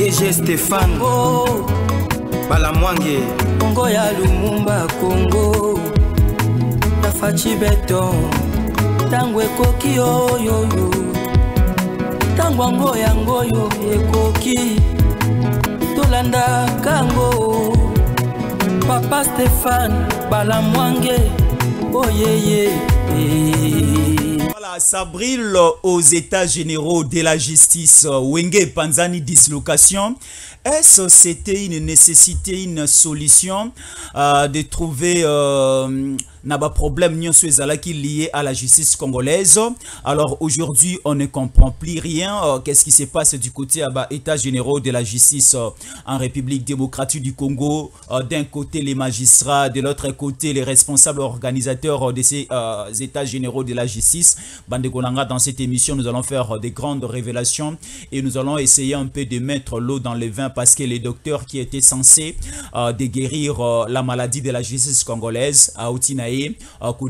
DG Stéphane oh. Balamwange Congo ya Lumumba Congo na fachi beton tango ekoki oyoyo tango ango yango yo ekoki tolanda kango Papa Stéphane Balamwange oh yeah. Voilà, ça brille aux états généraux de la justice. Wenge Panzani dislocation. Est-ce c'était une nécessité, une solution de trouver n'a problème qui lié à la justice congolaise? Alors aujourd'hui, on ne comprend plus rien. Qu'est-ce qui se passe du côté états généraux de la justice en République démocratique du Congo? D'un côté, les magistrats, de l'autre côté, les responsables organisateurs de ces états généraux de la justice. Bande Konanga, dans cette émission, nous allons faire des grandes révélations et nous allons essayer un peu de mettre l'eau dans le vin parce que les docteurs qui étaient censés de guérir la maladie de la justice congolaise à Outinae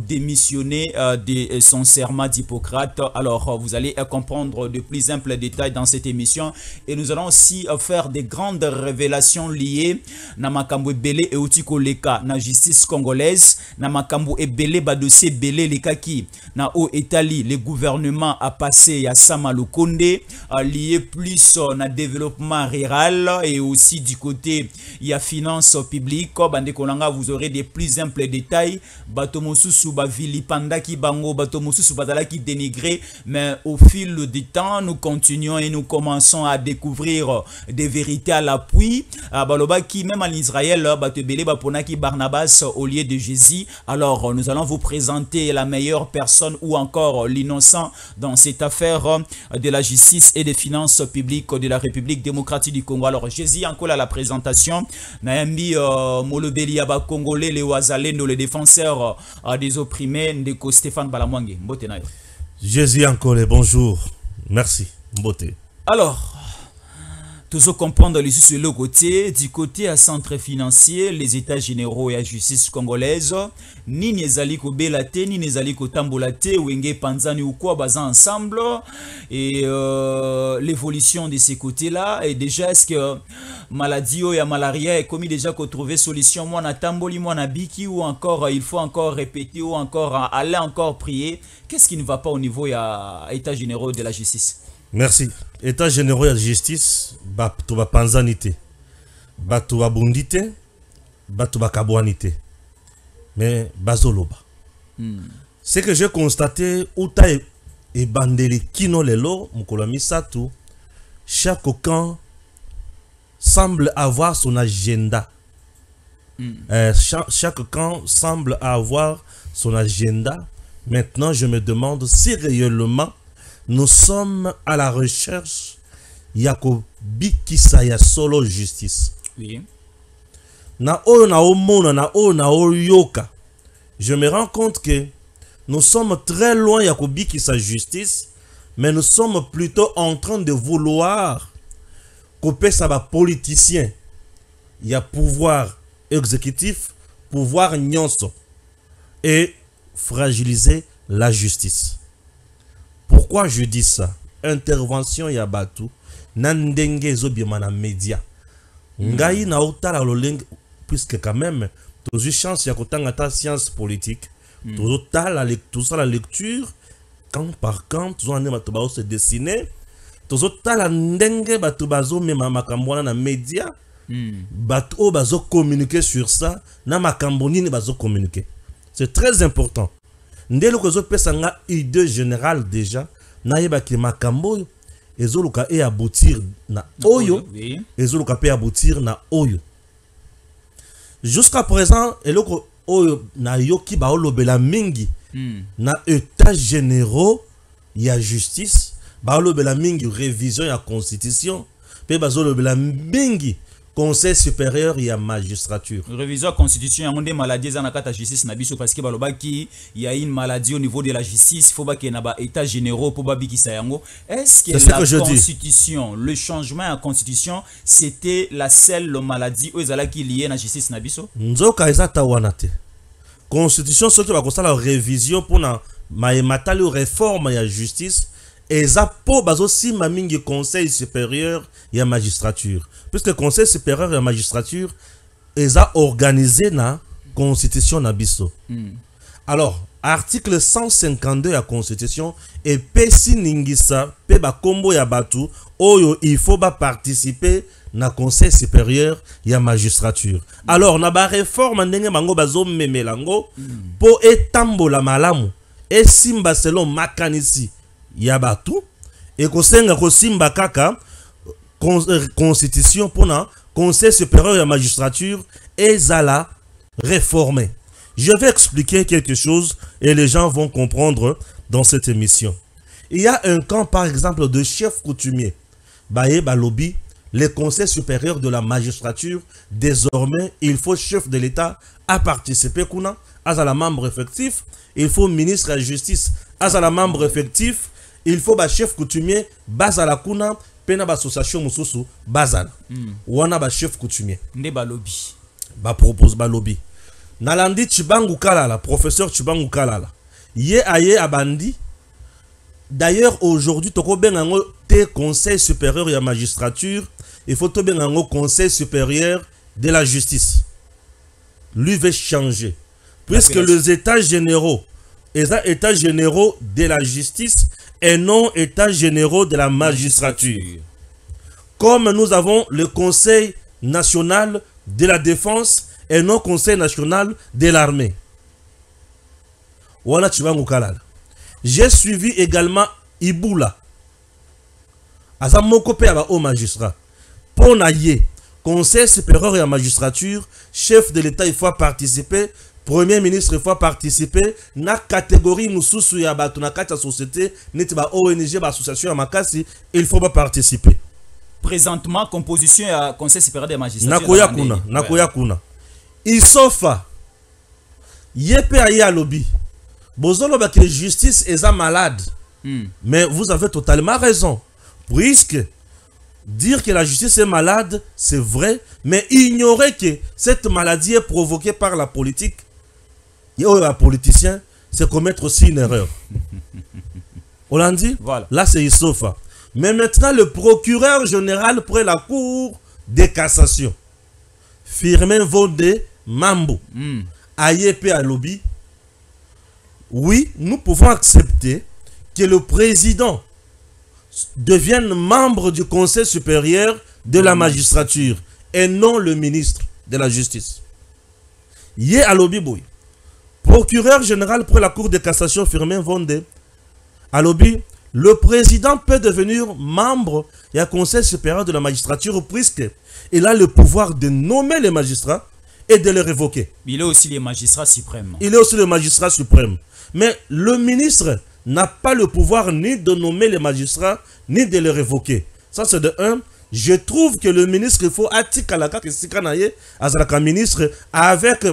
démissionner de son serment d'Hippocrate. Alors vous allez comprendre de plus amples détails dans cette émission et nous allons aussi faire des grandes révélations liées na makambo ebele et outiko leka na justice congolaise na makambo ebele ba dossier belé leka ki na o Italie le gouvernement a passé à Sama Lukonde lié plus na développement rural et aussi du côté il y a finance publique. Bande Konanga, vous aurez des plus amples détails. Bato mosusu ba vilipanda ki bango, bato mosusu bazala ki dénigré, mais au fil du temps nous continuons et nous commençons à découvrir des vérités à l'appui. Baloba qui même en Israël bato belé bapona ki Barnabas au lieu de Jésus. Alors nous allons vous présenter la meilleure personne ou encore l'innocent dans cette affaire de la justice et des finances publiques de la République démocratique du Congo. Alors Jésus encore à la présentation Naambi Molobeli Yaba Congolais les Ouazalendo les défenseurs des opprimés Ndeko Stéphane Balamwange. Mbote nayo. Jésus encore bonjour. Merci. Mbote. Alors toujours comprendre les sur le côté du côté à centre financier les états généraux et la justice congolaise ni nezali ko belate ni nezali ko tambolate Wenge Panzani ou quoi basant ensemble et l'évolution de ces côtés là et déjà est-ce que maladie ou ya malaria est commis déjà qu'on trouver solution moi na tamboli moi na biki ou encore il faut encore répéter ou encore aller encore prier? Qu'est-ce qui ne va pas au niveau ya états généraux de la justice? Merci. État généraux de la justice, bato ba panzanité, bato ba bundité, bato ba kabouanité, mais bazoloba. Ce que j'ai constaté, outa et bandeli kino lelo, mukolomi satu, chaque camp semble avoir son agenda. Chaque camp semble avoir son agenda. Maintenant, je me demande si réellement nous sommes à la recherche yako bikisa ya solo justice. Oui. Na o na o mona na o na o yoka. Je me rends compte que nous sommes très loin yako bikisa justice, mais nous sommes plutôt en train de vouloir couper ça ba politicien. Il y a pouvoir exécutif, pouvoir nyonso et fragiliser la justice. Pourquoi je dis ça? Intervention ya batu nandenge zobima na média. Ngai na otala loleng puisque quand même tous eu chance ya kotanga ta science politique. Tous la lecture camp par camp, tous on batu ba se dessiner. Tous otala ndenge batu bazo mema makambo na média. Batu o bazo communiquer sur ça na makambo nini bazo communiquer. C'est très important. Ndelo ko zo pesa nga idée générale déjà na yeba ki makambo ezoluka e aboutir na oyo ezoluka pe aboutir na oyo jusqu'à présent eloko oyo na yoki ba olobela mingi na état généraux ya justice ba olobela mingi révision ya constitution pe bazolobela mingi Conseil supérieur et à magistrature. Révision de la constitution, il y a des maladies dans la justice parce que il y a une maladie au niveau de la justice, il faut qu'il y ait un état généraux pour Babi Kisayango. Est-ce que la constitution, le changement à la constitution, c'était la seule maladie où il y a liée à la justice nabiso? Nzoka ezata wanate. Constitution ce qui va constater la révision pour na matali réforme à la justice et ça po bazo si mamingi conseil supérieur ya magistrature puisque le conseil supérieur ya magistrature est organisé na constitution na biso. Alors article 152 ya constitution et pesi ningisa pe ba kombo ya batu oyo il faut ba participer na conseil supérieur ya magistrature. Alors na ba réforme ndenge bango bazo memelango po etambola malamu et simba selon makanisi ya batu et kosenga ko simba kaka constitution pour na conseil supérieur ya magistrature ezala réformé. Je vais expliquer quelque chose et les gens vont comprendre dans cette émission. Il y a un camp par exemple de chefs coutumiers. Baye balobi, le conseil supérieur de la magistrature, désormais, il faut chef de l'État à participer kuna, à la membre effectif, il faut ministre de la justice, à la membre effectif, il faut ba chef coutumier, bazala kuna, pena ba association mususu, bazala. Wana ba chef coutumier. Nde balobi. Ba propose balobi. Nalandi Chibangu Kalala, professeur Chibangu Kalala. Ye aye abandi. D'ailleurs, aujourd'hui, toko bengango te conseil supérieur ya magistrature, il faut to bengango conseil supérieur de la justice. Lui veut changer. Puisque les états généraux, les états généraux de la justice et non états généraux de la magistrature. Comme nous avons le conseil national de la défense et non conseil national de l'armée. Voilà Chibangu Kalala. J'ai suivi également Iboula. Azamoko pe aba au magistrat. Pour naye, conseil supérieur et la magistrature, chef de l'État il faut participer, premier ministre il faut participer, na catégorie mususu ya batu na kati ya société, neti ba ONG ba association ya makasi, il faut pas participer. Présentement composition ya conseil supérieur des magistrats. Nakoya kuna. Isofa. Yepe aya lobby. Bozolo ba que la justice est malade. Mais vous avez totalement raison. Puisque dire que la justice est malade, c'est vrai, mais ignorer que cette maladie est provoquée par la politique, et un politicien, c'est commettre aussi une erreur. On l'a dit? Voilà. Là, c'est Isofa. Mais maintenant, le procureur général près la Cour de cassation, Firmin Vodé Mambo, Ayepe Alobi, oui, nous pouvons accepter que le président devienne membre du conseil supérieur de la magistrature et non le ministre de la justice. Yé Alobi Boy, procureur général pour la Cour de cassation Firmin Vodé Alobi, le président peut devenir membre du conseil supérieur de la magistrature puisqu'il a le pouvoir de nommer les magistrats et de les révoquer. Il est aussi le magistrat suprême. Il est aussi le magistrat suprême. Mais le ministre n'a pas le pouvoir ni de nommer les magistrats, ni de les révoquer. Ça, c'est de un. Je trouve que le ministre, il faut attirer la ministre avec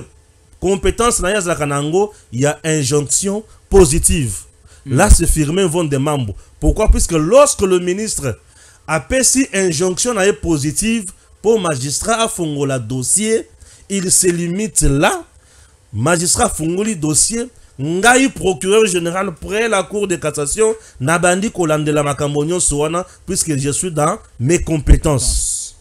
compétence, il y a injonction positive. Là, c'est Firmin Vodé Mambo. Pourquoi? Puisque lorsque le ministre a fait injonction positive pour magistrat à fongola dossier, il se limite là. Magistrat fongoli dossier. Ngai procureur général près la Cour de cassation Nabandi Kolandela Makambonyo Soana puisque je suis dans mes compétences.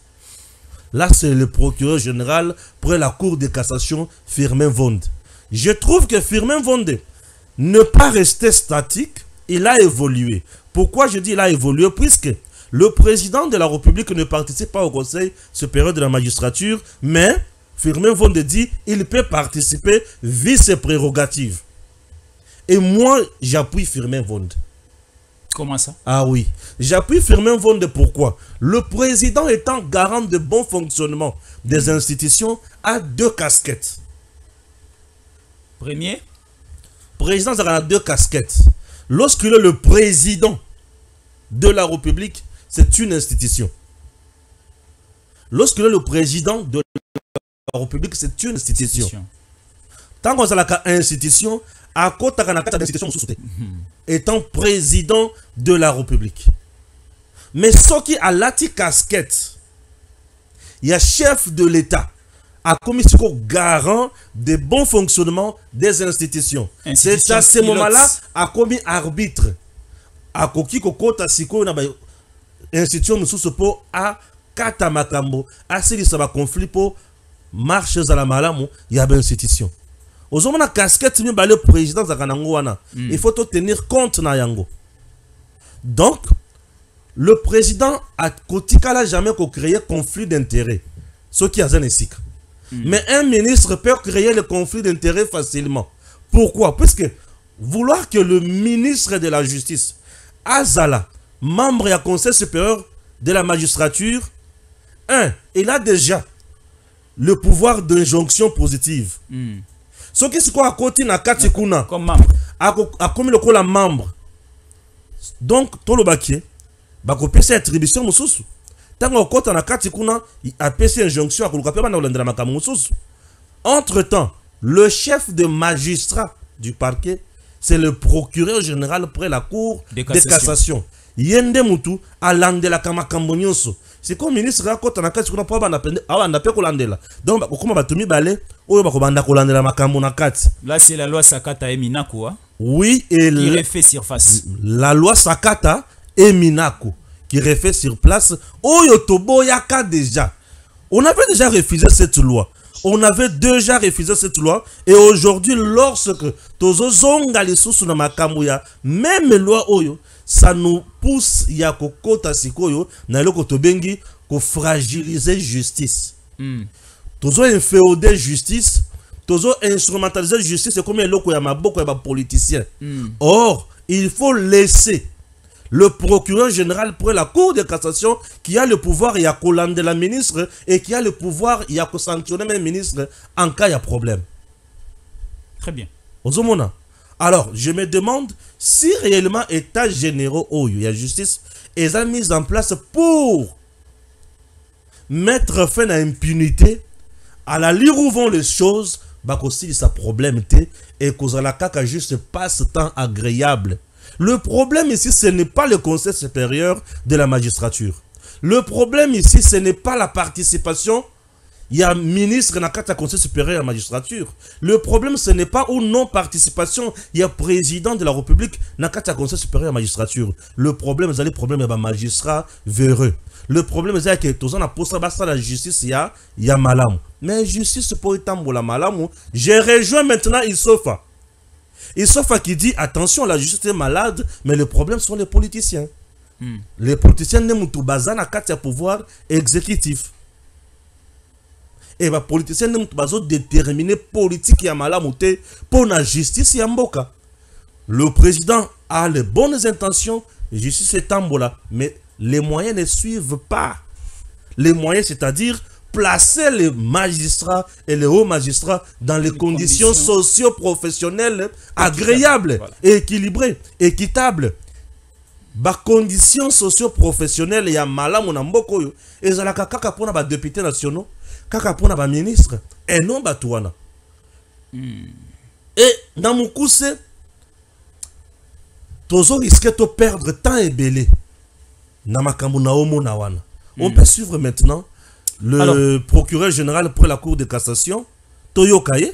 Là c'est le procureur général près la Cour de cassation Firmin Vodé. Je trouve que Firmin Vodé ne pas rester statique, il a évolué. Pourquoi je dis il a évolué? Puisque le président de la République ne participe pas au Conseil supérieur de la magistrature, mais Firmin Vodé dit il peut participer vu ses prérogatives. Et moi, j'appuie Firmin Vodé. Comment ça? Ah oui. J'appuie Firmin Vodé. Pourquoi? Le président étant garant de bon fonctionnement des institutions a deux casquettes. Premier? Président a deux casquettes. Lorsqu'il est le président de la République, c'est une institution. Lorsqu'il est le président de la République, c'est une institution. Tant qu'on a une institution, à côté de l'institution étant président de la République. Mais ce qui a la casquette, il y a chef de l'État, à commission garant de bon fonctionnement des institutions. C'est à ce moment-là, à commis arbitre, akoki kokota siko na ba institution mususu po a kata makambo asilisa ba conflit po marche za la malamu ya ba institution. Ozomona casquette mi ba le président za kanango wana. Il faut tenir compte na yango. Donc le président a kotikala jamais ko créer conflit d'intérêt. Ce qui a zanesik. Mais un ministre peut créer le conflit d'intérêt facilement. Pourquoi? Parce que vouloir que le ministre de la justice Azala, membre du conseil supérieur de la magistrature, il a déjà le pouvoir d'injonction positive. Ce qui est quoi à côté na katikuna comme membre. A comme le la membre. Donc tout le baquier, bako pesa attribution mususu. Tango kota na katikuna a pesa injonction à koluka peba na olendela makamu mususu. Entre-temps, le chef de magistrat du parquet, c'est le procureur général près la cour de cassation. Yende mutu alandela kama kambonyoso. C'est comme ministre akota na kati kuna po bana pende awanda pe kolandela. Donc bakoma batumi bale oyo bakobanda kolandela makambo na kati. Là c'est la loi Sakata et Minako. Hein? Oui, et qui refait surface. La loi Sakata et Minako qui refait sur place. Oyo toboyaka déjà. On avait déjà refusé cette loi. On avait déjà refusé cette loi et aujourd'hui lorsque tozo zonga lisusu na makambo ya même loi oyo ça nous pousse ya kokota sikoyo na loko tobengi ko fragiliser justice. Tozo inféoder justice, tozo instrumentaliser justice c'est comme loko ya maboko ya ba politicien. Or, il faut laisser le procureur général pour la cour de cassation qui a le pouvoir ya kolande la ministre et qui a le pouvoir ya sanctionner même ministre en cas de problème. Très bien. Ozomona. Alors, je me demande si réellement état généraux oh, il y a justice et ça mise en place pour mettre fin à l'impunité à la lire où vont les choses, bah aussi ça problème et cause la caca juste passe-temps agréable. Le problème ici, ce n'est pas le conseil supérieur de la magistrature. Le problème ici, ce n'est pas la participation. Il y a ministre dans le conseil supérieur de la magistrature. Le problème, ce n'est pas ou non participation. Il y a président de la République dans le conseil supérieur de la magistrature. Le problème, c'est le problème de magistrat véreux. Le problème, c'est que tout ça n'a pas la justice, il y a malam. Mais justice, pour étendre la malam, j'ai rejoint maintenant Issofa. Issofa qui dit attention, la justice est malade, mais le problème sont les politiciens. Les politiciens n'aiment tout bazar dans le pouvoir exécutif. Et les politiciens n'aiment tout déterminer politique et malamouté pour la justice et mboka. Le président a les bonnes intentions, justice est tambola, mais les moyens ne suivent pas. Les moyens, c'est-à-dire placer les magistrats et les hauts magistrats dans les conditions socio-professionnelles agréables, voilà. Et équilibrées, équitables. Ba conditions socio-professionnelles ya malamu na mboko yo ezalaka kaka pona ba députés nationaux, kaka pona ba ministres et non ba tuana. Et dans mon coup c'est tozo risque de perdre temps et belé na makambo na omo na wana. On peut suivre maintenant le procureur général pour la cour de cassation, Toyo Kaye,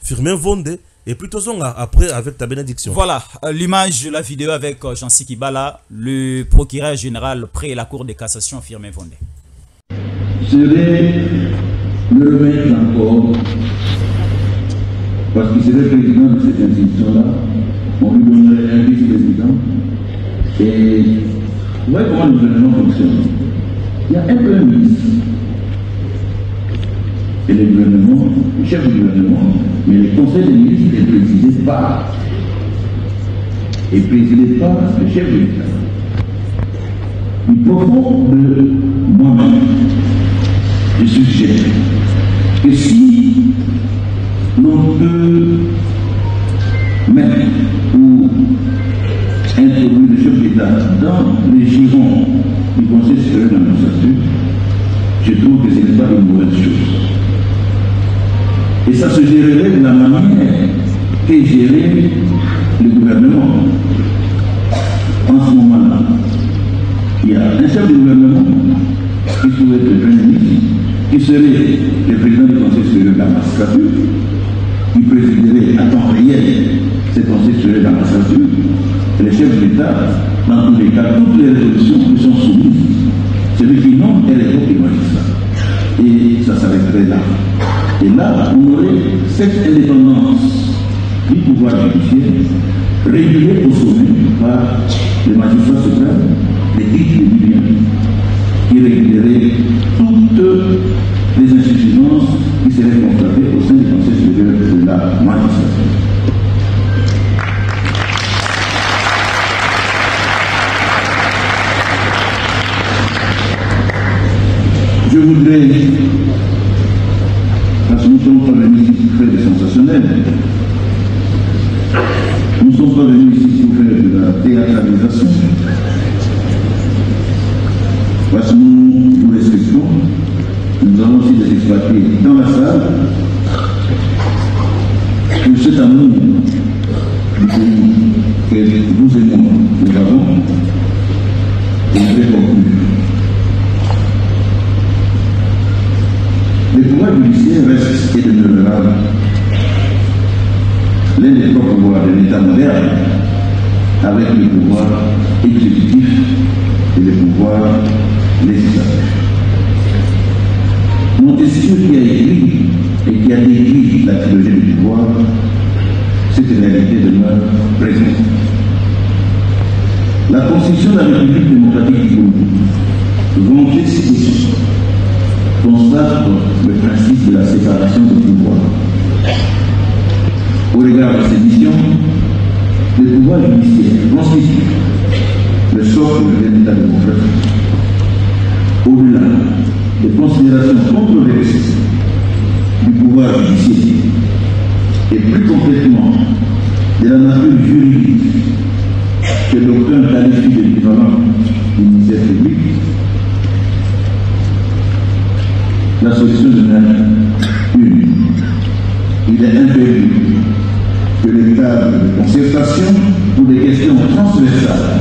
Firmin Vonde, et plutôt après avec ta bénédiction. Voilà l'image de la vidéo avec Jean-Cy Kibala, le procureur général près la cour de cassation, Firmin Vonde. Je vais le remettre encore, parce que c'est le président de cette institution-là, on lui donnerait un vice-président, et vous voyez comment le gouvernement fonctionne. Il y a un premier ministre. Et le gouvernement, le chef du gouvernement, mais le conseil des ministres est présidé par le chef de l'État. Il profond de moi-même, je suggère que si l'on peut mettre ou introduire le chef de l'État dans les girons du conseil supérieur de la magistrature, je trouve que ce n'est pas une mauvaise chose. Et ça se gérerait de la manière qu'est géré le gouvernement. En ce moment-là, il y a un chef de gouvernement qui pourrait être le premier ministre, qui serait le président du conseil supérieur de la magistrature, qui présiderait à temps réel ce conseil supérieur de la magistrature, et le chef de l'État dans tous les cas, toutes les résolutions qui sont soumises, celui qui nomme est l'époque du magistrat. Et ça s'arrêterait là. Et là, on aurait cette indépendance du pouvoir judiciaire régulée au sommet par les magistrats suprêmes, les titres de Libyen, qui réguleraient toutes les insuffisances qui seraient constatées au sein du Conseil supérieur de la magistrature. Je voudrais, parce que nous ne sommes pas venus ici pour faire des sensationnels, nous ne sommes pas venus ici pour faire de la théâtralisation, parce que nous nous respectons, nous avons aussi des expatriés dans la salle, pour cet amour du pays que nous et moi, nous avons, et je vais conclure. Le pouvoir judiciaire reste et demeurera l'un des trois pouvoirs de l'État moderne, avec le pouvoir exécutif et le pouvoir législatif. Montesquieu, qui a écrit et qui a décrit la trilogie du pouvoir, cette réalité demeure présente. La Constitution de la République démocratique du Congo, vengée ci-dessus, constate le principe de la séparation des pouvoirs. Au regard de ces missions, le pouvoir judiciaire constitue le socle de l'État démocratique. Au-delà des considérations controversées du pouvoir judiciaire et plus complètement de la nature juridique que d'aucuns qualifient d'équivalent du ministère public, la solution demeure une. Il est impératif que les cadres de concertation pour des questions transversales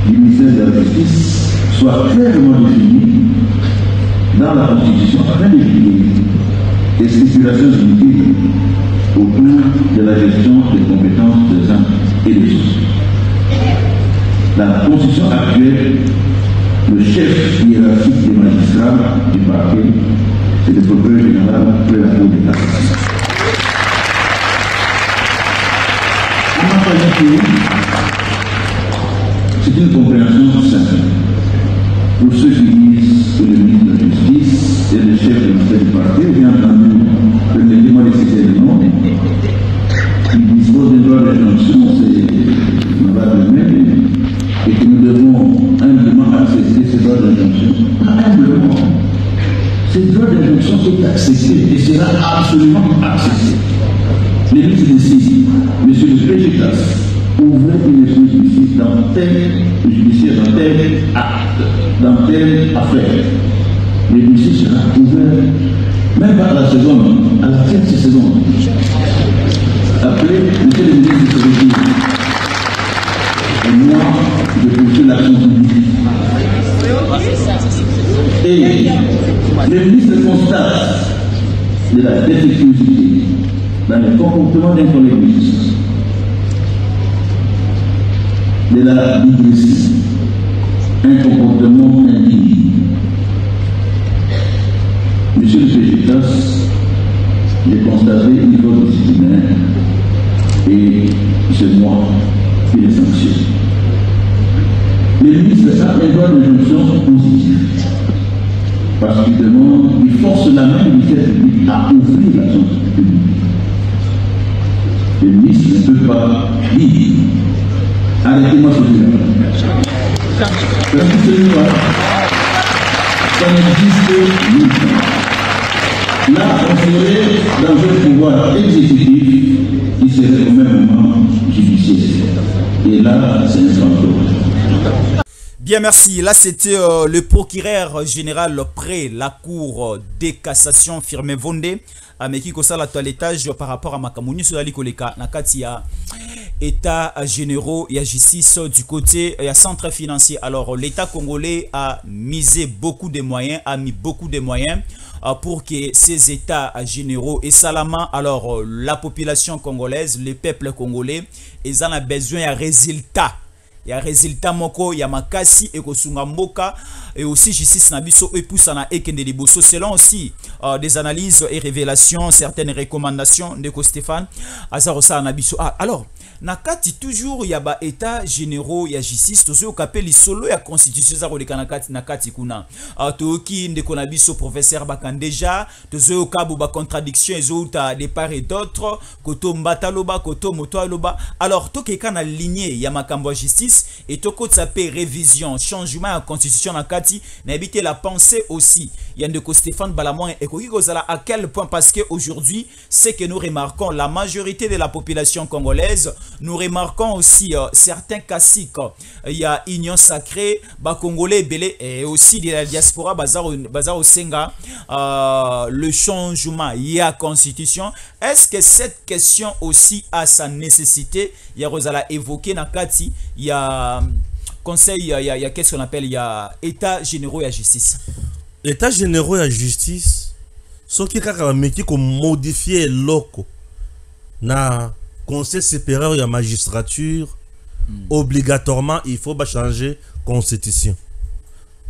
du ministère de la Justice soient clairement définis dans la Constitution afin d'éviter des stipulations inutiles autour de la gestion des compétences des uns et des autres. Dans la Constitution actuelle, le chef hiérarchique des magistrats du parquet, c'est le procureur général de la Cour d'État. C'est une compréhension simple. Pour ceux qui disent que le ministre de la Justice est le chef de l'entrée du parquet, bien entendu, permettez-moi de citer le nom, il dispose d'un droit d'injonction, c'est valable, et que nous devons humblement accepter ce droit d'injonction. Humblement. Ce droit d'injonction est accepté et sera absolument accepté. Les ministres décident, monsieur le président, ouvrez une justice dans tel judiciaire, dans tel acte, dans telle affaire. Le justice sera ouvert, même pas à la seconde, à la 15 secondes. Après, monsieur le ministre se retire. Et moi, je poursuis l'action publique. Et le ministre constate de la défectuosité dans le comportement d'un collègue ministre, de la digression, un comportement indigne. Monsieur le Président, j'ai constaté une faute disciplinaire et c'est moi qui les sanctionne. Le ministre a un droit d'injonction positif parce qu'il demande, il force la main du ministère public à ouvrir l'action publique. Le ministre ne peut pas dire arrêtez-moi celui-là. Celui-là, ça n'existe nulle. Là, on serait dans un pouvoir exécutif qui serait au même moment judiciaire. Et là, c'est un fantôme. Bien, merci. Là, c'était le procureur général près la cour de cassation Firmin Vondé. Mais qui a la toilettage par rapport à Makamoni sur la Likoleka, Nakatia, État généraux et justice du côté et centre financier. Alors, l'État congolais a misé beaucoup de moyens, a mis beaucoup de moyens pour que ces États généraux et Salama, alors la population congolaise, le peuple congolais, ils en ont besoin de résultats. ya résultat moko ya makasi et kosunga mboka et aussi justice na biso et poussana ekende liboso selon aussi des analyses et révélations, certaines recommandations de Stéphane Azarosa na biso. Alors nakati toujours ya ba état généraux ya justice tozo kapeli solo ya constitution za koleka nakati kuna toki ndeko na biso professeur Bakandeja tozo kabu ba contradiction ezouta de part et d'autre koto mbataloba koto moto aloba. Alors tokeka na lignée ya makambo ya justice et toko tsape révision changement ya constitution nakati na éviter la pensée aussi ya ndeko Stéphane Balamouan et koki kozala à quel point, parce que aujourd'hui c'est que nous remarquons la majorité de la population congolaise. Nous remarquons aussi certains classiques. Il y a Union Sacrée, Congolais Belé et aussi de la diaspora Bazar au Senga, le changement, il y a constitution. Est-ce que cette question aussi a sa nécessité? Il y a Rosala évoqué Nakati, il y a conseil, il y a qu'est-ce qu'on appelle, il y a état généraux et justice. État généraux et justice, ce qui est modifier loco na conseil supérieur de la magistrature, obligatoirement il faut changer constitution.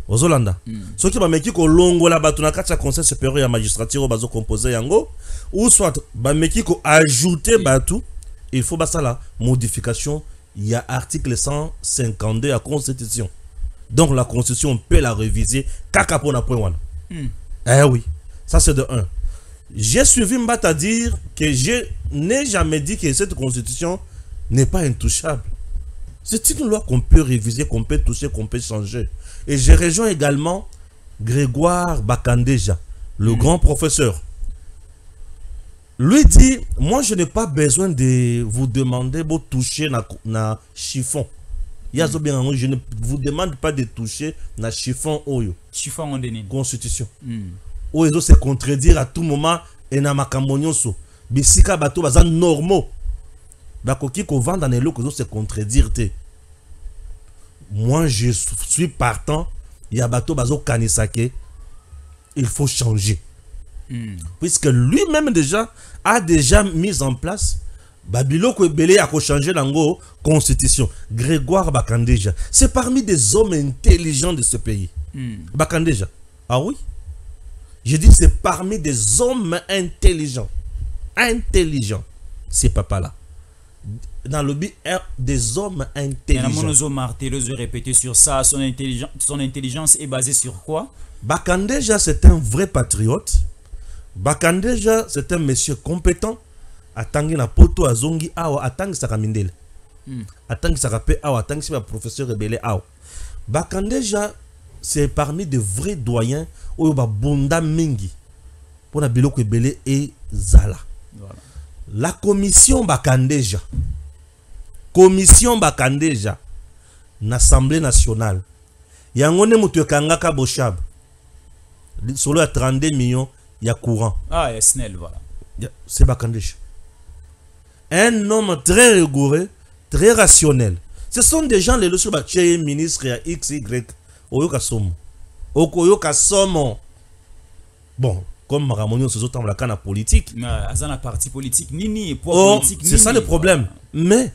Aux Hollanda. Ce qui va mettre que longo la batuna kacha conseil supérieur de la magistrature bazo composé yango ou soit ba mettre que ajouter batu, il faut ça la modification, il y a article 152 de la constitution. Donc la constitution on peut la réviser kaka pour na point one. Eh oui, ça c'est de 1. J'ai suivi Mbata dire que je n'ai jamais dit que cette constitution n'est pas intouchable. C'est une loi qu'on peut réviser, qu'on peut toucher, qu'on peut changer. Et je rejoins également Grégoire Bakandeja, le grand professeur. Lui dit, moi je n'ai pas besoin de vous demander de toucher na chiffon. Je ne vous demande pas de toucher na chiffon oyo. Chiffon en constitution. Ou ils se contredire à tout moment et na makamonyonso bisika bato baza normaux bakoki ko vendre dans eloko se contredire te. Moi je suis partant, il y a bato bazo kanisake, il faut changer. Puisque lui-même déjà a déjà mis en place Babiloko Ebele a changé dans constitution. Grégoire Bakandeja, c'est parmi des hommes intelligents de ce pays. Bakandeja, ah oui, je dis c'est parmi des hommes intelligents. Intelligents. Ces papas-là. Dans le but des hommes intelligents. Monozo Martello a répété sur ça. Son intelligence est basée sur quoi? Bakandeja, c'est un vrai patriote. Bakandeja, c'est un monsieur compétent. Atangi na poto azongi awa atangi sakamindele. Atangi sakape awa atangi si professeur rebelle awa. Bakandeja, c'est parmi de vrais doyens oyo ba bonda mingi pona biloko ebele et zala. Voilà. La commission Bakandeja l'Assemblée nationale yangone mutu kangaka boshab solo ya 32 millions ya courant. Ah, ya Snell, voilà. C'est Bakandeja. Un homme très rigoureux, très rationnel. Ce sont des gens les leçons baché ministre ya XY Oyoka Somo. Oyoka Somo. Bon, comme Maramonio se dans la canne politique. Azana parti politique nini politique. C'est ça le problème. Mais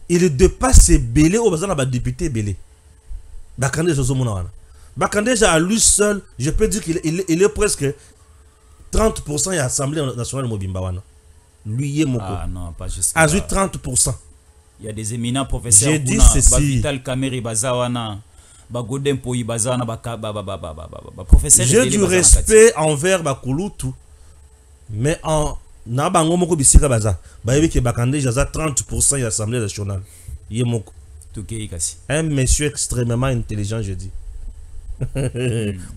il dépasse ces belés au bazana ba député belé. Bakandeja Zomona. Bakandeja à lui seul, je peux dire qu'il est presque 30% à l'Assemblée nationale Mobimbawana. Lui est mon Ah non, pas jusqu'à. À 30%. Il y a des éminents professeurs. J'ai dit ceci. Vital Kameri Bazawana. J'ai du respect envers Bakulutu, mais en Nabango Moko Bisika Baza, Bayebi Bakandeja 30% de l'Assemblée nationale. Un monsieur extrêmement intelligent, je dis.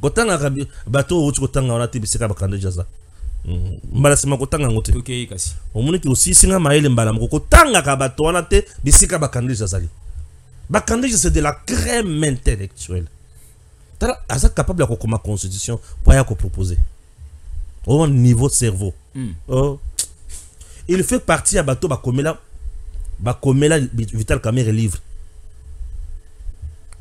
Kotanga bateau ou kotanga on a été Bisika Bakandeja. Mbalasima kotanga ngote. Omoni ki aussi singa maele mbala moko kotanga ka bateau on a été Bisika Bakandeja zali. Bakandeja c'est de la crème intellectuelle. Est-ce capable de ma constitution pour y proposer au niveau cerveau. Il fait partie à bateau Bakomela Vital Kamere livre.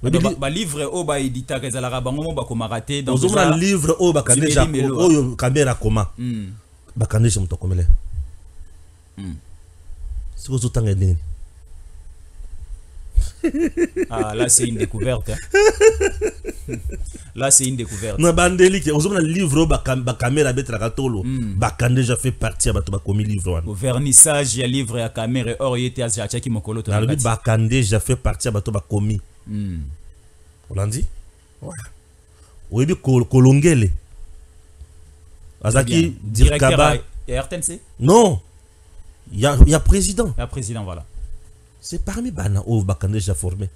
Livre au ba édita kezalaka bango ba komaraté dans un livre au Bakandeja au Kamera koma. Bakandeja mutokomele. C'est quoi ce temps Ah, là, c'est une découverte. Là, c'est une découverte. Na bandeli ke ozomona livre ba caméra betra katolo. Ba kan déjà fait partie ba to ba komi livre wana. Au vernissage, il y a livre à caméra or il était à Jachaki Mokolo. Na lobi ba kan déjà fait partie ba to ba komi. On dit? Ouais. Oyebi kolongele. Azaki Dirkaba. Il y a RTNC? Non. Il y a président. Il y a président, voilà. C'est parmi bana ou bakan déjà formé.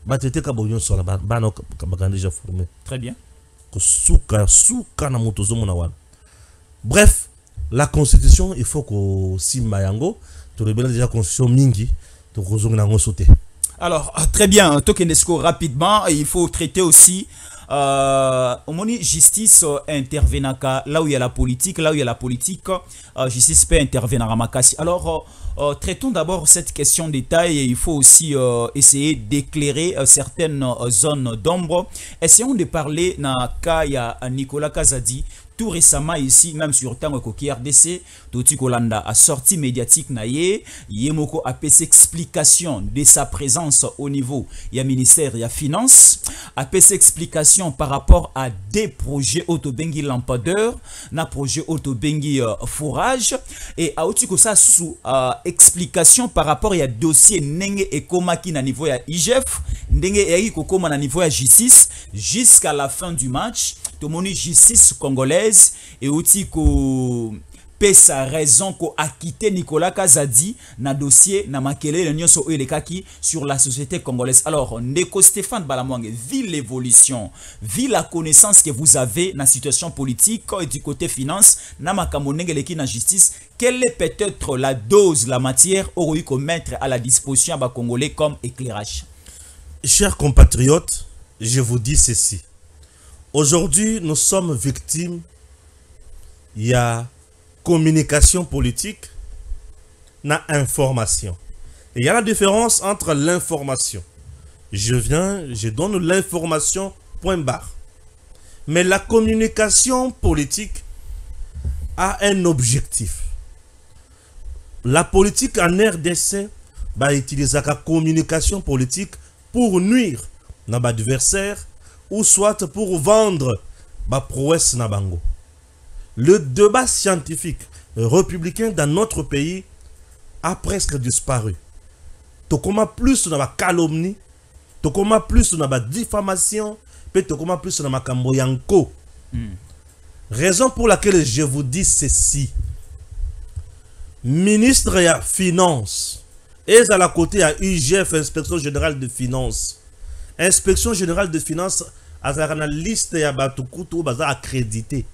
Batete ka bonyon sur la bana bakan déjà formé. Très bien. Souka na motozo mona wana. Bref, la constitution, il faut que simba yango to rebelle déjà constitution mingi to kozonga na ngosote. Alors, très bien, Tokenesco, rapidement, il faut traiter aussi Omoni justice intervenaka là où il y a la politique, justice peut intervenir à Makasi. Alors, traitons d'abord cette question de taille et il faut aussi essayer d'éclairer certaines zones d'ombre. Essayons de parler na Kaya Nicolas Kazadi. Tout récemment ici, même sur Tango Koki RDC, Toti Kolanda a sorti médiatique naye, Yemoko a fait explication de sa présence au niveau du ministère de la Finance, a fait explication par rapport à des projets autobengi lampadeur, na projet autobengi fourrage, et a aussi ça sous explication par rapport à dossier Nenge et Komaki na niveau ya IGF, Nenge et Kokoma na niveau ya justice, jusqu'à la fin du match, Tomoni justice congolaise et aussi ko pesa raison ko acquitté Nicolas Kazadi na dossier na makele le nyonso elekaki sur la société congolaise. Alors Ndeko Stéphane Balamwange, vu l'évolution, vu la connaissance que vous avez na situation politique et du côté finance na makambo ngeleki na justice, quelle est peut-être la dose, la matière aurait qu'on mettre à la disposition ba congolais comme éclairage? Chers compatriotes, je vous dis ceci. Aujourd'hui, nous sommes victimes. Il y a communication politique, na information. Et il y a la différence entre l'information. Je donne l'information, point barre. Mais la communication politique a un objectif. La politique en RDC va utiliser la communication politique pour nuire à l'adversaire ou soit pour vendre ma prouesse na bango. Le débat scientifique républicain dans notre pays a presque disparu. Tokoma plus na ba calomnie, tokoma plus na ba diffamation, peut tokoma plus na makambo yanko. Raison pour laquelle je vous dis ceci. Ministre ya finance et à la côté à IGF, inspection générale de finances. Inspection générale de finances à la liste ya batukutu baza accrédité.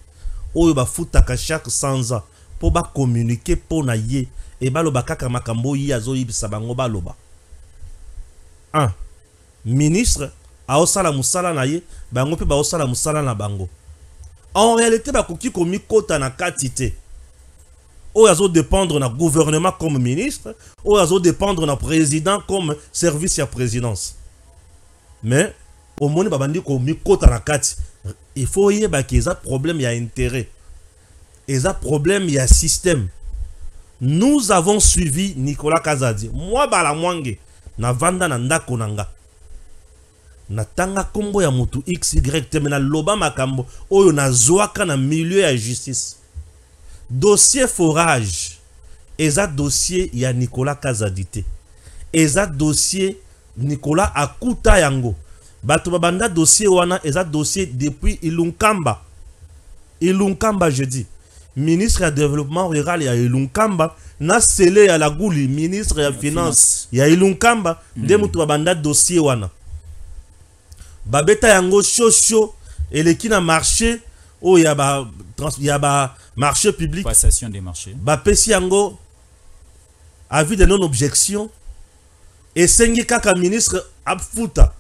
Oyo ba futaka chaque 100 ans pour ba communiquer pour na ye et ba loba kaka makambo yi azo yibisa bango ba loba. 1. Ministre a osala musala na ye bango pe ba osala musala na bango. En réalité ba koki komi kota na katité. Oyo azo dépendre na gouvernement comme ministre, oyo azo dépendre na président comme service ya présidence. Mais au monde babandi komi kota na kati. Il faut y avoir des problèmes, il y a intérêt. Il y a problème, il y a système. Nous avons suivi Nicolas Kazadi. Moi, Balamwange, na vanda na ndako nanga. Na tanga kombo ya mutu XY temena loba makambo. Oyo na zoaka na milieu ya justice. Dossier forage. Eza dossier ya Nicolas Kazadi. Eza dossier Nicolas Akuta yango. Bato babanda dossier wana eza dossier depuis Ilunkamba. Ilunkamba je dis. Ministre ya développement rural ya Ilunkamba na sele ya la gouli ministre ya finance ya Ilunkamba de mutu babanda dossier wana. Babeta yango chocho eleki na marché o ya ba marché public. Passation des marchés. Ba pesi yango avis de non objection et sengi kaka ministre abfuta.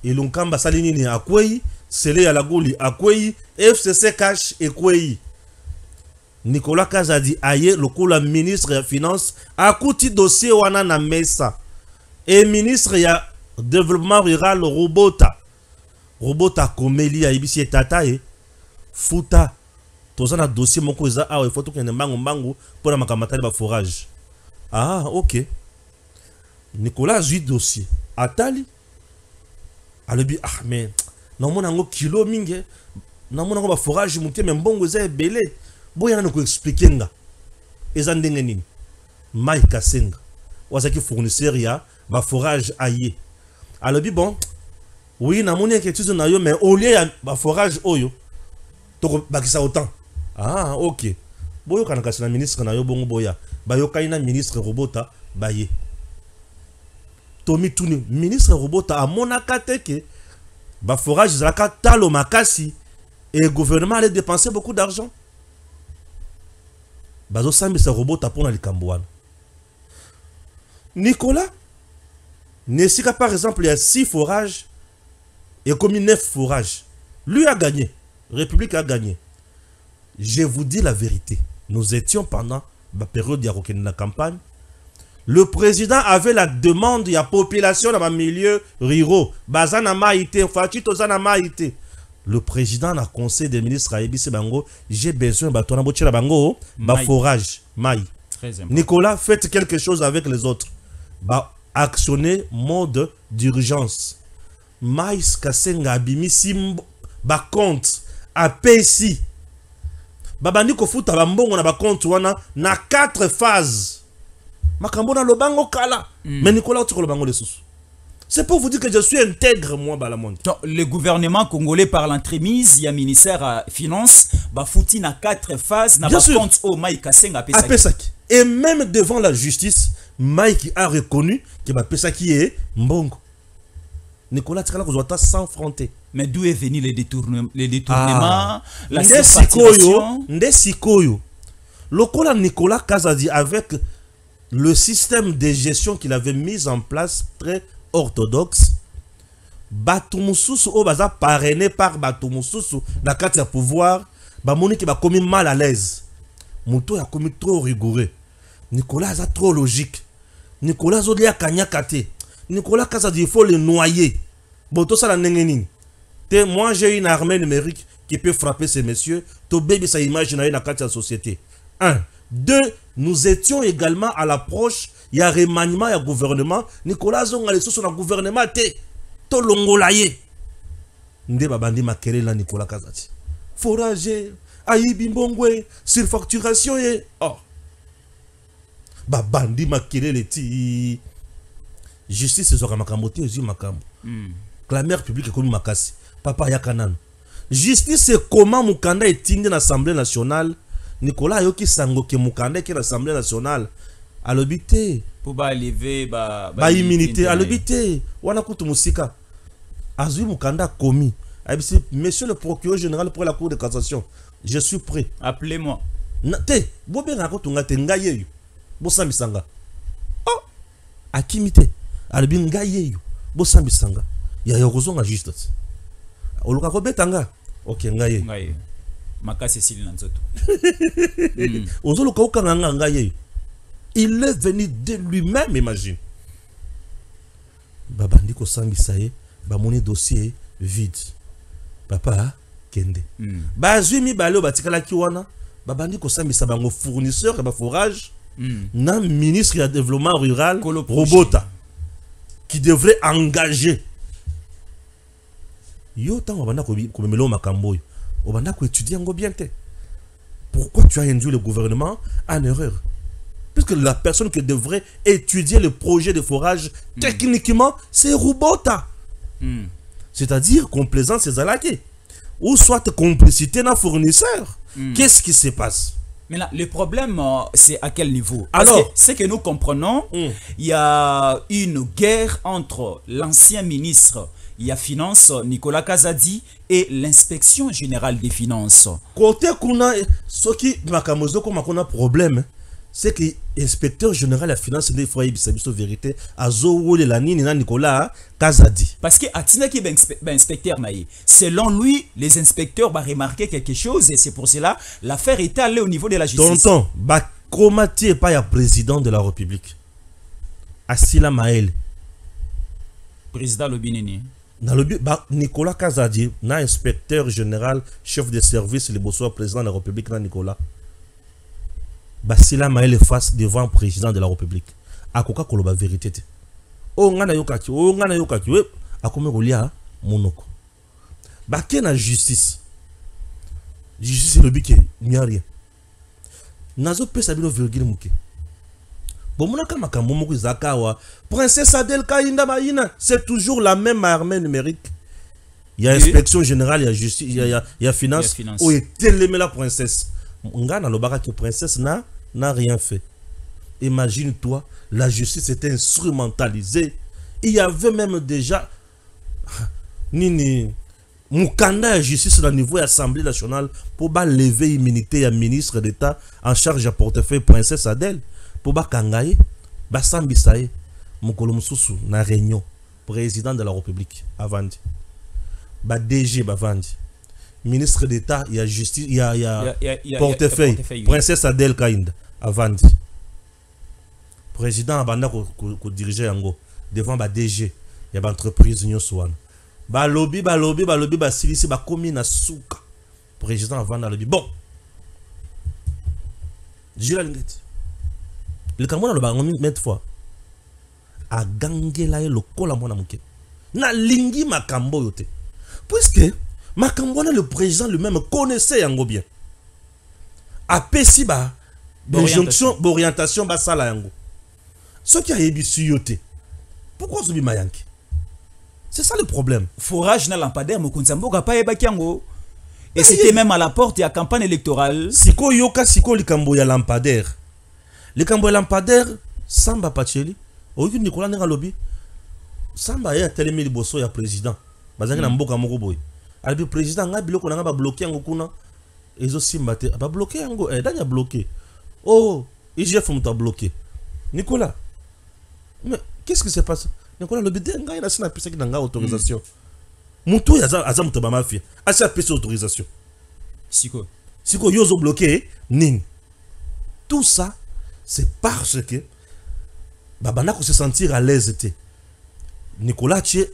Ilunkamba salini ni akwei, sele ya laguli akwei, FCC cash ekwei. Nicolas Kazadi aye lokola ministre ya finance akuti dossier wana na mesa. Et ministre ya développement rural Robota komeli ya ibisi tata e futa tozana dossier moko eza awa foto kende mbangu pour na makamatali ba forage. Ah, OK. Nicolas azui dossier atali alobi ah mais namona ngo kilo mingi namona ngo ba forage muke me mbongo za ebele boya na ko expliquer nga eza ndenge nini Mai Kasenga wazaki fournisseur ya ba forage aye alobi bon oui namoni inquiétude na yo mais au lieu ya ba forage oyo to bakisa autant ah ok boyo kana kasi na ministre na yo bongo boya bayo kaina ministre Robota baye Tomi Tuni ministre Robota a monaka teke ba forage zaka talo makasi et le gouvernement allait dépenser beaucoup d'argent bazo sambi sa Robota pona likambo wana Nicolas Nessika par exemple il y a 6 forages et comme 9 forages lui a gagné République a gagné. Je vous dis la vérité. Nous étions pendant la période de la campagne. Le président avait la demande de la population dans le milieu rural. Le président a conseil des ministres à Ebisi Bango. J'ai besoin de forage. Nicolas, faites quelque chose avec les autres. Actionner mode d'urgence. Maïs Kasenga Abimi Simbo. Compte. A PSI. Babandi ko futa ba mbongo na ba compte wana na 4 phases. Makambo na lobango kala. Mais Nicolas tu ko lobango lesusu. C'est pour vous dire que je suis intègre moi Balamonde. Le gouvernement congolais par l'entremise, il y a ministère finance, ba fouti na 4 phases na ba compte au Mai Kasenga Pesaki. Et même devant la justice, Mike a reconnu que ba Pesaki est mbongo. Nicolas Tikala kozwata sans fronter. Mais d'où est venu les détournements, la surfacturation? Ndesikoyo. Lokola Nicolas Kazadi avec le système de gestion qu'il avait mis en place très orthodoxe. Batumususu o baza parrainé par Batumususu na carte de pouvoir, ba moni ki ba commis mal à l'aise. Muto a commis trop rigoureux. Nicolas a trop logique. Nicolas Zodia Kanyakate. Nicolas Kazadi il faut le noyer. Bon tout ça la nengening. Moi, j'ai une armée numérique qui peut frapper ces messieurs. To baby, ça imagine dans la société. 1. 2. Nous étions également à l'approche. Il y a remaniement, il y a gouvernement. Nicolas Zonga, les sous sur le gouvernement. To longolaye. Nde babandi makere la Nicolas Kazati. Forager, aïbi mbongwe, surfacturation et. Oh. Babandi makere les ti. Justice, c'est ce makambote aussi makambo. La mère publique est comme Makasi. Papa Yakanan. Justice, c'est comment Mukanda est tigné dans l'Assemblée nationale. Nicolas Yoki Sangoke Mukanda qui est dans l'Assemblée nationale. À l'obité. Pour lever immunité. À l'obité. Wanakutu Musika. Azui Mukanda commis. Monsieur le procureur général pour la Cour de cassation. Je suis prêt. Appelez-moi. Te. Bobe Rakotunga Tengaye. Bosambisanga. Oh. Akimite. Albi Ngaye. Bosambisanga. Ya yokozonga justice. Oluka ko betanga. OK ngaye. Ngaye. Makasi sili na nzoto. Ozoluka okanga ngaye. Il est venu de lui-même, imagine. Babandi ko sambisa ye, ba moni dossier vide. Papa kende. Bazwi mi balo batikala ki wana, babandi ko sambisa bango fournisseur ba forage. Na ministre du développement rural Robota qui devrait engager. Yo tant on va komemelo makambo on va étudier ngo bien te. Pourquoi tu as induit le gouvernement en erreur? Puisque la personne qui devrait étudier le projet de forage techniquement c'est Robota. C'est-à-dire complaisance c'est Zalaki ou soit complicité d'un fournisseur. Qu'est-ce qui se passe? Mais là, le problème, c'est à quel niveau? Alors, ce que nous comprenons, il y a une guerre entre l'ancien ministre il y a Finance, Nicolas Kazadi, et l'inspection générale des finances. Côté Kuna, ce qui m'a un problème, c'est que l'inspecteur général de la finance des foyers de vérité a zoué la nini Nicolas Kazadi. Parce que Atina qui est inspecteur, selon lui, les inspecteurs vont remarquer quelque chose et c'est pour cela l'affaire est allée au niveau de la justice. Tonton, Kromati n'est pas le président de la République. Asila Maël. Président Lobinini. Nicolas Kazadi, inspecteur général, chef de service, le bonsoir président de la République, Nicolas. Basila Maël est face devant le président de la République. Akoka koloba vérité. o ngana yokaki we akome kolia monoko bake na justice le bique n'y a rien nazo pesa bino virgule muke bon mona kama kambo moko zakawa princesse Adèle Kainda Maïna c'est toujours la même armée numérique. Il y a inspection générale, il y a justice, il y a finance. Où est la princesse? Ngana lobaka que princesse n'a rien fait. Imagine-toi, la justice était instrumentalisée. Il y avait même déjà Mukanda la justice au niveau de l'Assemblée nationale pour lever l'immunité à ministre d'État en charge à portefeuille princesse Adèle pour kangaye basambisaye mukolo mususu na réunion président de la République avant DG bavandi ministre d'État il y a justice il y a portefeuille princesse Adèle Kainda avant président abanda ko diriger yango devant DG il y a entreprise nyoswana balobi basilisi bakomi na suka président avant na lobi bon jila lingeti le kamona lo ba ngomi maintes fois a gangela ye lokola mwana muke na lingi makambo yote puisque makambo na le président lui-même connaissait yango bien a pesi ba orientation ba sala yango ce qui a yebisu yote pourquoi zubi mayanki. C'est ça le problème. Forage na lampadaire Mokunzamboka pa yebaki yango. Et c'était même à la porte de la campagne électorale. Siko yoka siko likambo ya lampadaire. Likambo ya lampadaire Samba Pacheli. Oyo Nicolas Nenga lobi. Samba ya telemi liboso ya président. Bazaki na mboka moko boy. Albi président nga biloko na nga ba bloquer yango kuna. Ezo simba te ba bloquer yango danya bloquer. Oh, IGF m'a bloqué. Nicolas. Mais qu'est-ce qui se passe? Nicolas le bidé nga ina sina pesa ki nanga autorisation. Mutu ya azam to ba mafia. Asa pesa autorisation. Siko yozo bloqué ning. Tout ça c'est parce que babana ko se sentir à l'aise té. Nicolas tché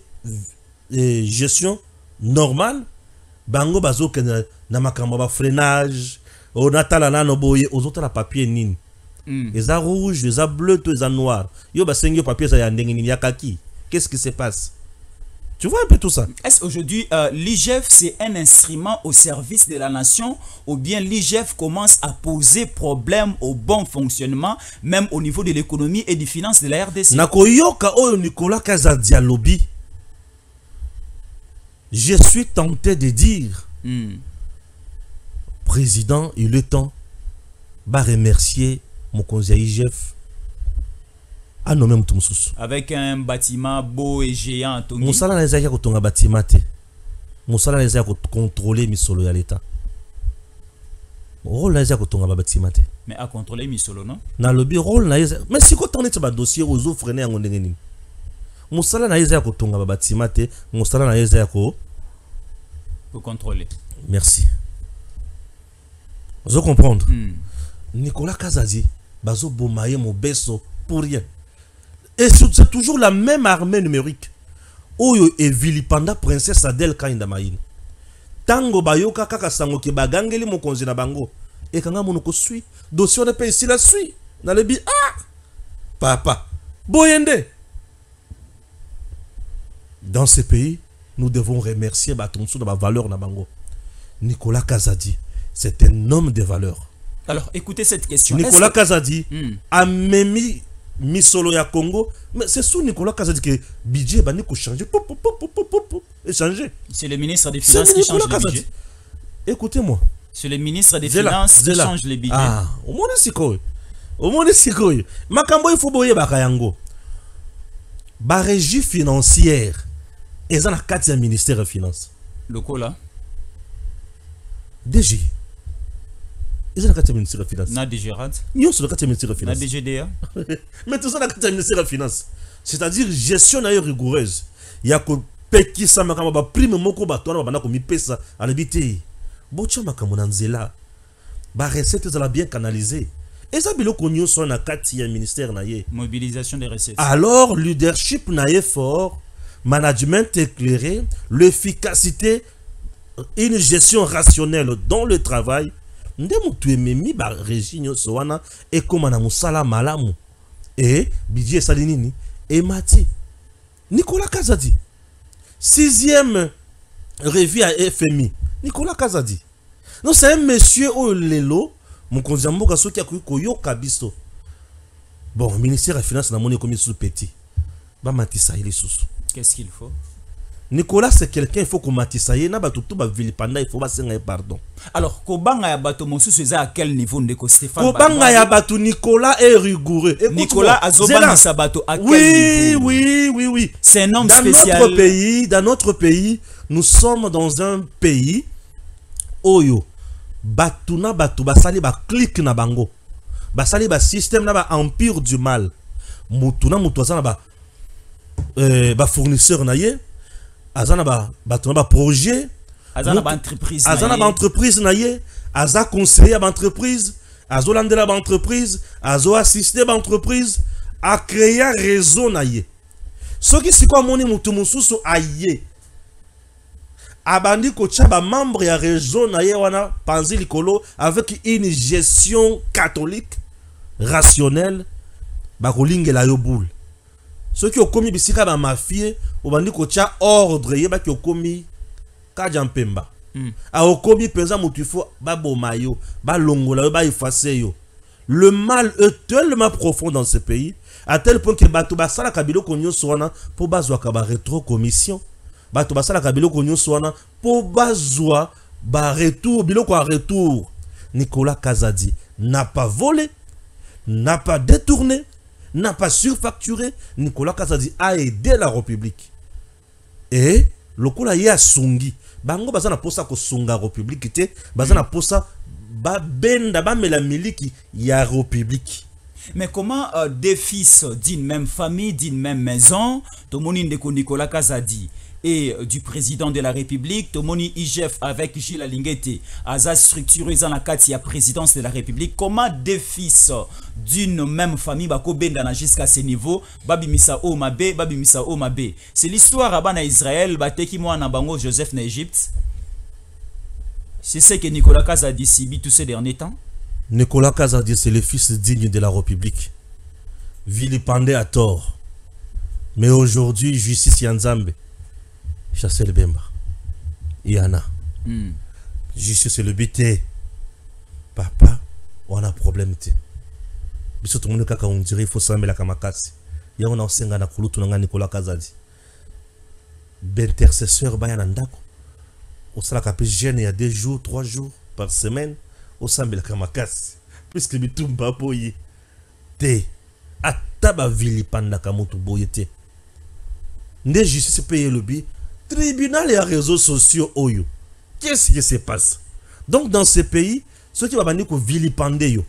gestion normale bango bazoke na makambo ba freinage on atala na no boye aux autres la papier nini. Les a rouge, les a bleu, les a noir. Yo ba sengi papier ça ya ndenge ni ya kaki. Qu'est-ce qui se passe? Tu vois un peu tout ça. Est-ce aujourd'hui l'IGF c'est un instrument au service de la nation ou bien l'IGF commence à poser problème au bon fonctionnement même au niveau de l'économie et des finances de la RDC? Nakoyoka oyo Nicolas Kazadialobi. Je suis tenté de dire président, il est temps de remercier mon conseiller IGF à nommer Moutoumsous. Avec un bâtiment beau et géant. Moussala n'a pas de bâtiment. Moussala n'a pas de contrôler Misolo à l'État. Rôle n'a pas de bâtiment. Mais à contrôler Misolo, non? Dans le bureau, mais si vous avez un dossier aux autres freinés en Gondengeni. Moussala n'a pas de bâtiment. Moussala n'a pas de contrôler. Merci. Vous comprendre? Nicolas Kazadi, Bazo Bomaye Mobeso pour rien. Et c'est toujours la même armée numérique. Oyo et vilipanda princesse Adèle Kainda Maïna. Tango bayoka kaka sango ke bagangeli mo konzi na bango. Et kanga monoko suit. Dossier on pas ici la suit. Dans le bi papa. Boyende. Dans ce pays, nous devons remercier Batonso de ma valeur na bango. Nicolas Kazadi, c'est un homme de valeur. Alors, écoutez cette question. Nicolas Kazadi a même mis solo ya Congo, mais c'est sous Nicolas Kazadi que budget va changer. Et changer. C'est le ministre des Finances qui change le budget. Écoutez-moi. C'est le ministre des Finances qui change le budget. Ah, au monde sikoy. Au monde sikoy. Makambo il faut boyer bakayango. Ba régie financière. Et ça na carte du ministère des Finances. Le quoi là? DG. Ils ont la carte du ministère des Finances. Na DG Rad. Ils ont la carte du ministère des Finances. Na DGDA. Mais tout ça la carte du ministère des Finances. C'est-à-dire gestion rigoureuse. Il y a que peki sa makamba ba prime moko ba tona ba na ko mi pesa alibité. Bocha makamona nzela. Ba recette za la bien canalisée. Et ça bilo konyo so na carte du ministère na ye. Mobilisation des recettes. Alors leadership na ye fort, management éclairé, l'efficacité, une gestion rationnelle dans le travail. Ndemu tuememi ba région soana et comme na musala malamu et budget salinini et mati Nicolas Kazadi. 6e revue à FMI. Nicolas Kazadi. Non, c'est un monsieur au Lelo. Mon konzambo kaso qui a koyo kabiso. Bon, ministère des Finances n'a monnaie comme sous petit. Ba matisa il sous. Qu'est-ce qu'il faut? Nicolas c'est quelqu'un il faut qu'on matisa na ba tout ba vilipanda il faut ba senga pardon. Alors kobanga ya bato mosusu eza à quel niveau ndeko Stéphane? Kobanga ya bato Nicolas est rigoureux. Nicolas azobanga sa bato à quel niveau? Oui. C'est un homme spécial. Dans notre pays, nous sommes dans un pays oyo batuna batu basali ba clique na bango. Basali ba système na ba empire du mal. Mutuna mutuazana ba fournisseur na ye. Azana batuna ba projet. Azana ba entreprise. Azana ba entreprise na ye. Aza conseiller ba entreprise. Azo landela ba entreprise. Azo assister ba entreprise. A créer un réseau na ye. Ce qui si quoi moni mutu mususu aye. Abandi kocha ba membre ya réseau na ye wana panzi likolo avec une gestion catholique rationnelle ba kolingela yo boule. Ceux qui ont commis bisika ba mafie obandi kocha ordre ye ba ki okomi kajampemba. A okomi penza mutu fo ba bomayo ba longola yo ba effacer yo. Le mal est tellement profond dans ce pays à tel point que bato basala kabilo konyo swana pour bazwa ka ba rétro commission. Bato basala kabilo konyo swana pour bazwa ba retour biloko à retour. Nicolas Kazadi n'a pas volé, n'a pas détourné, n'a pas surfacturé. Nicolas Kazadi a aidé la République. Et lokola ya sungi bango bazana posa ko sunga République te bazana posa ba benda ba mela miliki ya République. Mais comment deux fils d'une même famille, d'une même maison, Tomoni Ndeko Nicolas Kazadi et du président de la République, Tomoni IGF avec Gilles Alingete, Aza structuré dans la carte, il y a présidence de la République, comment deux fils d'une même famille, Bako Bendana jusqu'à ce niveau, Babi Misa Omabe, Babi Misa Omabe. C'est l'histoire à Bana Israël, Bateki Moana Bango Joseph na Égypte. C'est ce que Nicolas Kazadi subit tous ces derniers temps. Nicolas Kazadi, c'est le fils digne de la République. Vilipendé à tort. Mais aujourd'hui, justice Yanzambe. Chassel Bemba. Yana. Justice c'est le but. Papa, on a problème. Biso tout le monde kaka on dirait il faut s'amener la kamakasi. Ya on a osenga na kulutu na Nicolas Kazadi. D'intercesseur bayana ndako. Au sala kapé jeune il y a 2 jours, 3 jours par semaine. Au sambela kamakasi puisque bitumba boye te ataba vilipanda kamoto boye te nde justice paye le bi tribunal et réseaux sociaux oyo. Qu'est-ce qui se passe? Donc dans ce pays ceux qui va bandi ko vilipande yo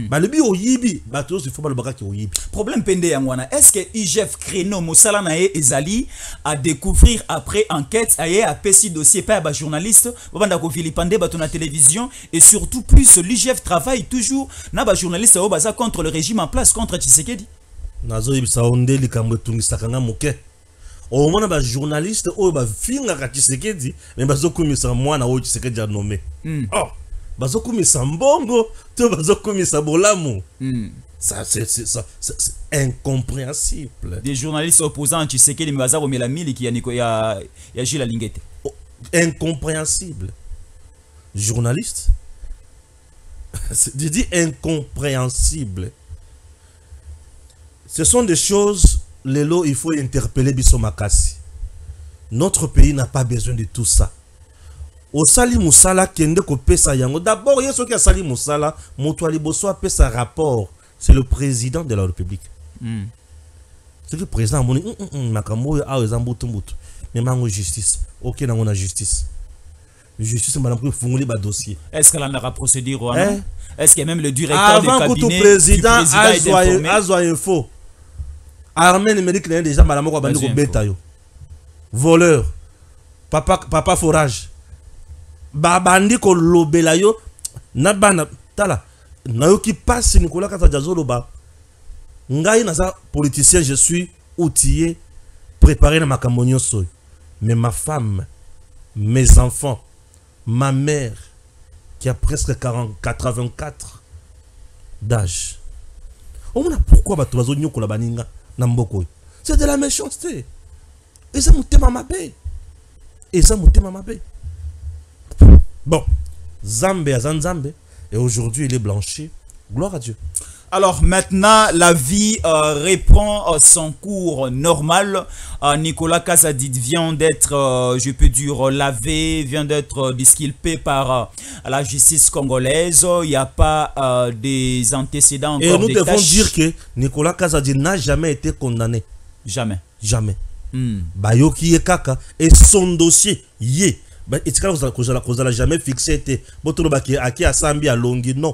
ba le bi oyibi ba to il faut ba le baka ki oyibi problème pende yangwana. Est-ce que IGF Créneau Moussala nae ezali à découvrir après enquête aye a pesi dossier pas ba journaliste banda ko vilipande ba to na télévision et surtout plus l'IGF travaille toujours na ba journaliste o baza contre le régime en place contre Tshisekedi. Nazo yibisa onde likambo tungisaka nga moke au moins ba journaliste o ba finga ka Tshisekedi mais bazo komisa mwana o Tshisekedi a nommé. Oh bazo komisa mbongo to bazo komisa bolamu. Ça c'est incompréhensible. Des journalistes opposants à Tshisekedi mais baza komela mili ki ya Gilles Alingete. Incompréhensible. Journaliste. Je dis incompréhensible. Ce sont des choses Lelo il faut interpeller biso makasi. Notre pays n'a pas besoin de tout ça. Au Sali Moussala kende ko pesa yango. D'abord, il y a ceux qui a Sali Moussala, Moutouali Bosso a pesa rapport. C'est le président de la République. C'est le président moni makambo a ezambutumbutu. Mais mango justice. OK na ngona justice. Justice madame ko fungoli ba dossier. Est-ce qu'elle en aura procédure Est-ce que même le directeur de cabinet du président a zoa info. Armène me dit que déjà madame ko bandi ko beta yo. Voleur. Papa forage. Babandi ko lobela yo na bana tala na yo ki passe Nicolas Kazadi zoloba ngai naza politicien je suis outillé préparé na makambo nyonso mais ma femme mes enfants ma mère qui a presque 84 d'âge on a pourquoi bato bazo nyokola baninga na mboko c'est de la méchanceté Et ça mutema mabe. Et ça mutema mabe. Bon, Zambé à Zanzambé. Et aujourd'hui, il est blanchi. Gloire à Dieu. Alors maintenant, la vie reprend son cours normal. Nicolas Kazadit vient d'être, je peux dire, lavé, vient d'être disculpé par la justice congolaise. Il n'y a pas des antécédents encore. Et nous devons dire que Nicolas Kazadit n'a jamais été condamné. Jamais. Jamais. Bayoki et Kaka. Et son dossier, yé. Et c'est quand vous n'avez jamais fixé. Été. Aki a Sambi à Longi. Non.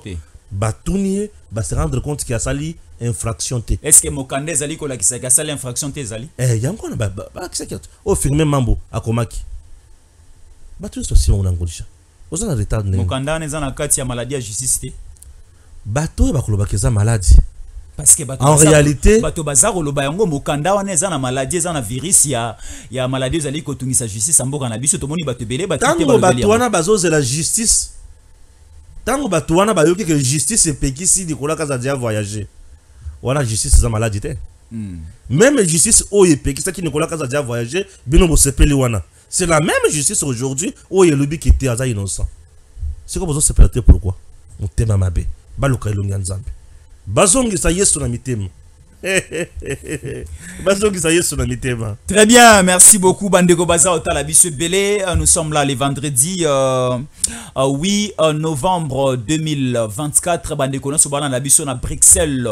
Batounie va se rendre compte qu'il y a sali infraction. Est-ce que Mokande Zali ko la qui a sali infraction te Zali? Eh, y a encore au firme Mambo à Komaki. Batou so si on angolisha. Vous en retard né. Mokanda ne zana kati ya maladie à justice te. Batou ba koloba keza maladie. Parce que en réalité bato bazaro loba yango Mokanda wana zana maladie zana virus ya maladie Zali ko tungisa justice amboka na biso to moni bato belé bato te ba bato wana bazo la justice. Tango batouana ba yoki que justice et pekisi Nicolas Kazadi a voyagé. Voilà justice za maladie te. Même justice o ye pekisi qui Nicolas Kazadi a voyagé, bino bo sepeli wana. C'est la même justice aujourd'hui o ye lobi qui était aza innocent. C'est quoi besoin se péter pourquoi? On tema mabe. Baluka ilunga nzambe. Bazongi sa yesu na mitema. Très bien, merci beaucoup Bandeko Baza Otala Bisu Belé. Nous sommes là le vendredi 8 novembre 2024. Bandeko nous sommes là à Bruxelles,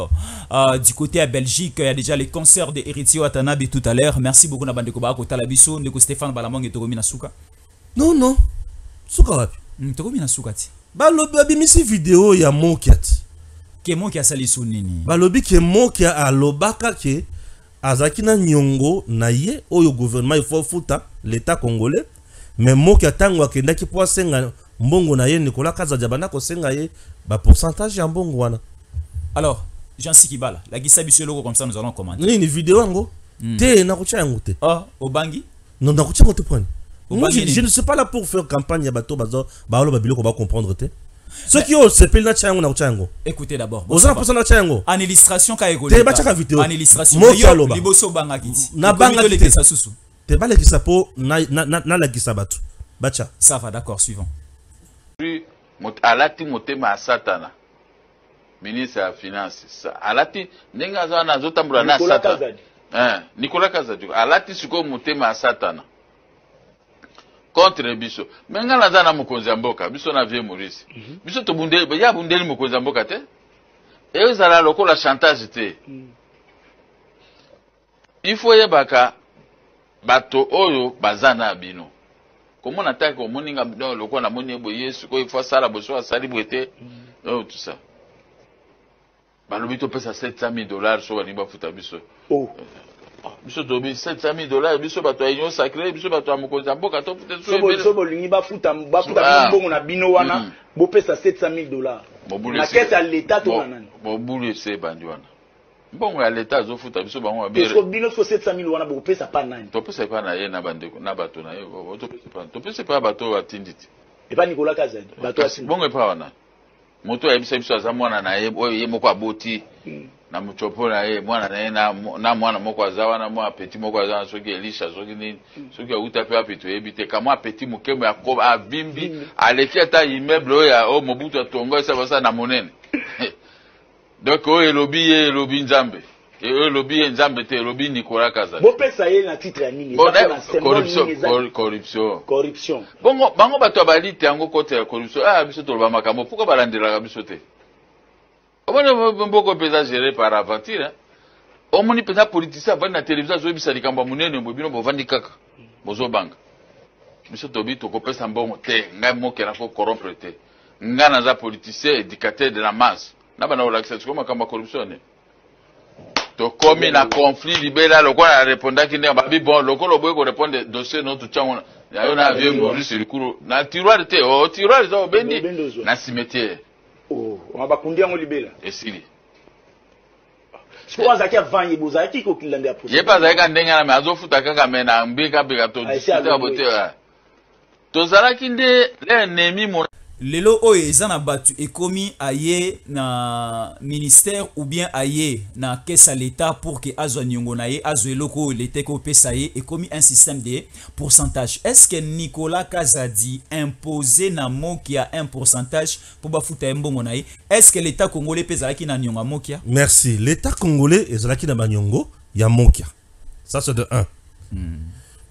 du côté à Belgique. Il y a déjà les concerts de Héritier Watanabe tout à l'heure. Merci beaucoup na Bandeko Baza Otala Bisu. Ndeko Stéphane Balamong et Togomi Nasuka. Non, Suka wapi? Togomi Nasuka ti. Balobi abimisi vidéo ya Mokiat. Kemo qui a sali sunini. Balobi kemo qui a alobaka ke azakina nyongo na ye oyo gouvernement il faut futa l'état congolais mais mo qui atangwa kenda ki po senga mbongo na ye Nicolas Kazadi bana ko senga ye ba pourcentage ya mbongo wana. Alors Jean Sikibala la gisa biso loko comme ça nous allons commenter. Ni vidéo ngo te na kucha yango te. Ah obangi non na kucha ngo te point. Je ne suis pas là pour faire campagne ya bato bazo ba lo babilo ko ba comprendre te. Ceux qui ont se payé na chango na chango. Écoutez d'abord. Vous avez pensé na chango. En illustration ka ego. Te bacha ka vidéo. En illustration. Liboso banga kiti. Na banga le kisa susu. Te ba le kisa po na la kisa batu. Bacha. Ça va d'accord suivant. Alati motema satana. Ministre ya finance. Alati ndenga za na zotambula na satana. Nicolas Kazadi. Alati siko motema satana. Contre biso menga naza na mokonzi ya mboka biso na vie Maurice biso to bundeli ya bundeli mokonzi ya mboka te ezala lokola chantage te il faut yebaka bato oyo bazana bino komona ta ko moninga lokola na moni ebo Yesu ko il faut sala boso asali bwete tout ça balobi to pesa $700,000 so bani bafuta biso biso tobi $700,000 biso bato union sacrée biso bato amokonzi ya mboka to peut-être so bolingi bafuta mbongo na bino wana bo pesa $700,000 na kete ya l'état to nani bo bulu se bandi wana mbongo ya l'état azofuta biso bango babere biso bino so $700,000 wana bo pesa pa nani to pesa pa na ye na bandeko na bato na ye to pesa pa bato atinditi e pa Nicolas Kazadi bato asindi bongo pa wana moto ya biso aza mwana na ye oyo ye moko aboti na muchopo na ye mwana na ye na mwana moko aza wana mwa petit moko aza na soki Elisha soki nini soki auta pe apito ebite kama petit mokemo ya ko abimbi aleki ata immeuble oyo Mobutu atongo esa basa na monene donc oyo elobi nzambe elobi ye nzambe te elobi Nicolas Kazadi bo pesa ye na titre ya nini corruption bongo bango bato abali te yango kote ya corruption biso toloba makambo pourquoi balandelaka biso te omoni mboko pesa géré par aventure omoni pesa politicien avandi na télévision azoyebisa likambo monene bino bovandi kaka bozobanga biso tobi tokopesa mbongo te ngai moke nako corrompre te ngai naza politicien éducateur de la masse na bana olakisa tiko makambo ya corruption tokomi na conflit libela lokola arépondaki ndenge babi bon lokolo boye ko répondre dossier no tuchango yayo na vie Maurice likuru na tiroir te tiroir za obendi na cimetière on va kundi yango libela esili so azaki avanye bozaki ko kilande ya ye pa zaka ndenge na me azofuta kaka me na mbika bika to discuter bote tozalaki nde l'ennemi mon lelo oyo eza na batu ekomi aye na ministère ou bien aye na caisse à l'état pour que azwa nyongo na ye azwa eloko l'état ko pesa ye ekomi un système de pourcentage. Est-ce que Nicolas Kazadi imposé na mokia un pourcentage pour bafuta mbongo na ye? Est-ce que l'état congolais pesa ki na nyonga mokia? Merci. L'état congolais ezalaki na banyongo ya mokia. Ça c'est de 1.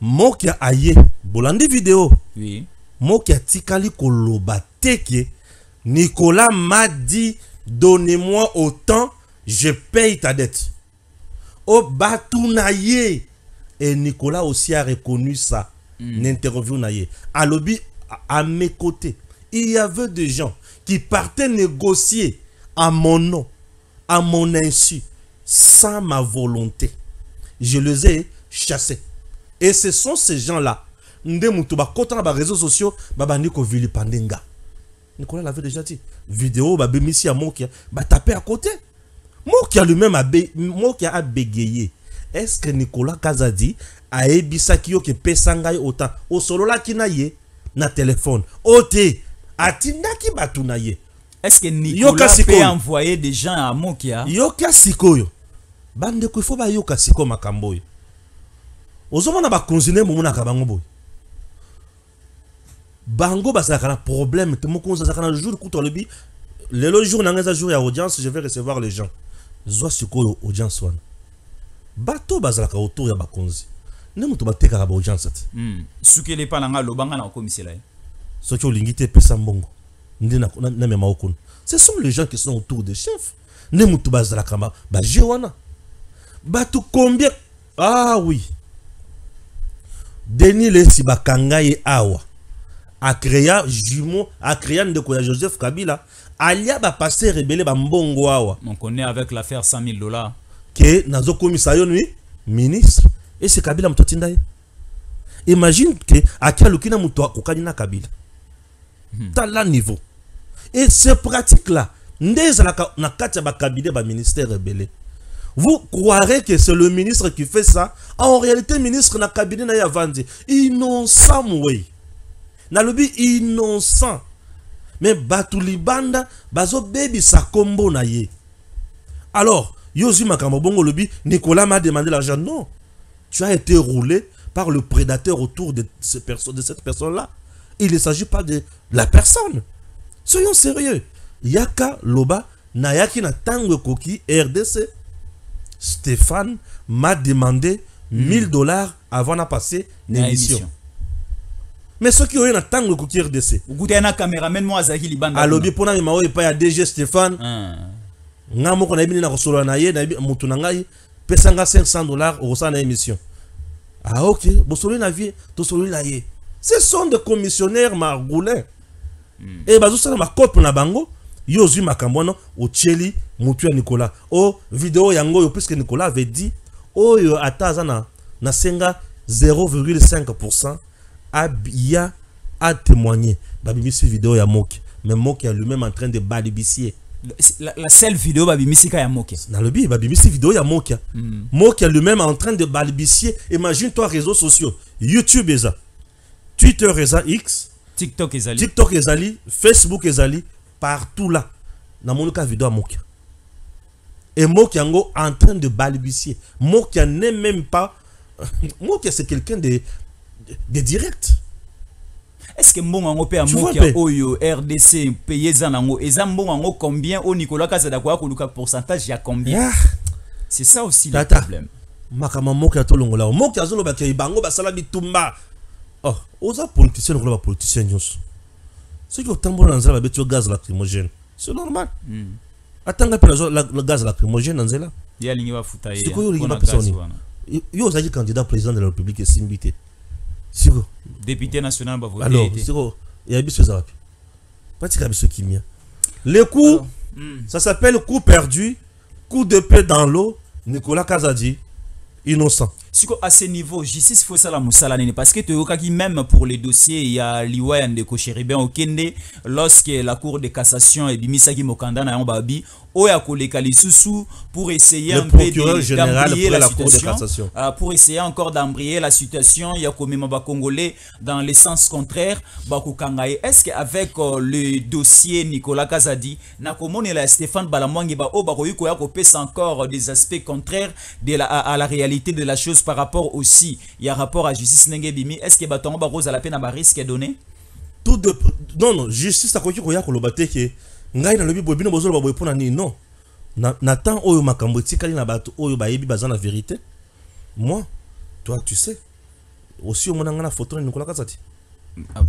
Mokia aye bolandi vidéo. Oui. Mokia tikali koloba teke Nicolas m'a dit donnez-moi autant, je paye ta dette. Au Batounaye. Et Nicolas aussi a reconnu ça. L'interview naye. À lobby, à mes côtés, il y avait des gens qui partaient négocier à mon nom, à mon insu, sans ma volonté. Je les ai chassés. Et ce sont ces gens-là. Ndemutuba kota ba réseaux sociaux, babaniko vili pandenga. Nicolas l'avait déjà dit. Vidéo, ba bémissi à Mokia, ba tapé à côté. Mokia lui-même a bégayé. Est-ce que Nicolas Kazadi a ebisaki yo ke pesangai autant au solo la kinaye na téléphone. Ote atindaki batunaye. Est-ce que Nicolas peut envoyer des gens à Mokia? Yoka sikoyo. Bande ko faut ba yoka siko makambo yo. Ozomona ba konzine momuna kabango boy. Bango basaka na problème te moko zaka na jour kuto lebi le jour na ngeza jour ya audience je vais recevoir les gens zwa sikoyo audience wana bato bazalaka autour ya bakonzi ne muto bateka ba audience ati sukele pa nga lobanga na komisela soki olingi te pesa mbongo ndina na mema okuna. Ce sont les gens qui sont autour des chefs ne muto bazalaka ba jewana bato combien. Ah oui, Denis Lesi bakangaye awa a créé jumeau, a créé ndeko Joseph Kabila, alia ba passer rebelle ba mbongo awa. On connaît avec l'affaire $100,000 que nazo komisayo ni ministre et c'est Kabila mtotinda ye. Imagine que akialukina muto akokani na Kabila. Tala niveau. Et ces pratiques là ndezalaka na kati ba cabinet ba ministère rebelle. Vous croirez que c'est le ministre qui fait ça? En réalité, ministre na cabinet na yavandi innocent moué. Na lobi innocent. Mais batuli banda bazo baby sa combo na ye. Alors, yozi makambo bongo lobi Nicolas m'a demandé l'argent. Non. Tu as été roulé par le prédateur autour de cette personne-là. Il ne s'agit pas de la personne. Soyons sérieux. Yaka loba na yaki na tango koki RDC. Stéphane m'a demandé $1000 avant de passer l'émission. Mais ce qui est dans tango koki RDC. Vous avez un caméraman moi azaki libanda. Alors bi pona ma pas ya DG Stéphane. Ngamo ko na bini na kosolo na ye na mutu na ngai pesanga $500 au sein de l'émission. Ah OK, bo solo na vie, to solo na ye. Ce sont des commissionnaires margoulins. Et bazo sala ma cope na bango. Yozu makambono o Cheli mutu ya Nicolas. Oh vidéo yango yo puisque Nicolas avait dit oh yo ataza na senga 0,5% abia a témoigné. Babimisi vidéo ya Moki. Mais Moki est lui-même en train de balibicier. La seule vidéo babimisi ka ya Moki. Na lobi babimisi vidéo ya Moki. Moki est lui-même en train de balibicier. Imagine-toi réseaux sociaux. YouTube eza. Twitter eza X. TikTok ezali. TikTok ezali, Facebook ezali. Partout là, dans mon cas vidéo à Mokia. Et Mokia en train de balbutier. Mokia n'est même pas. Mokia c'est quelqu'un de direct. Est-ce que Mbongo peut à Mokia Oyo RDC payé Zanango et Zambongo combien au Nicolas Kazadakwa koluka pourcentage il y a combien? C'est ça aussi le problème. Makama Mokia tolongola. Mokia zolo ba kay bango ba sala bitumba. Oh, oza politicien ngolo ba politicien nyos. Ceux qui ont tambour dans la bête gaz lacrymogène, c'est normal. Attends le gaz lacrymogène dans là. Il y a l'ingénieur Foutaye. C'est quoi l'ingénieur personne? Yo osaji candidat président de la République et Simbité. C'est quoi? Député national ba voter. Alors, c'est quoi? Il y a biso zapi. Pratique biso kimia. Les coups, ça s'appelle coup perdu, coup de paix dans l'eau. Nicolas Kazadi, innocent. À ce niveau, justice faut ça la moussalane parce que tu même pour les dossiers il y a Liwa Ndeko Chéribin au Kende lorsque la cour de cassation et Bimisaki Mokanda na Babi oya koleka lisusu pour essayer le un peu d'embrayer la situation, pour essayer encore d'embrayer la situation. Il y a quand même ba Congolais dans le sens contraire ba kokangaye. Est-ce qu'avec le dossier Nicolas Kazadi na komone la Stéphane Balamwangi ba o ba koyiko ya kopesa encore des aspects contraires à la réalité de la chose par rapport aussi il y a rapport à justice nenge bimi. Est-ce que batongo ba rose à la peine à risque donné tout de non justice a koyiko ya kolobate ke ngai na lobi bobino bozolo ba boy pona ni non na temps oyo makambo tikali na bato oyo ba yebi bazana vérité. Moi toi tu sais aussi au monanga na photo Nicolas Kazadi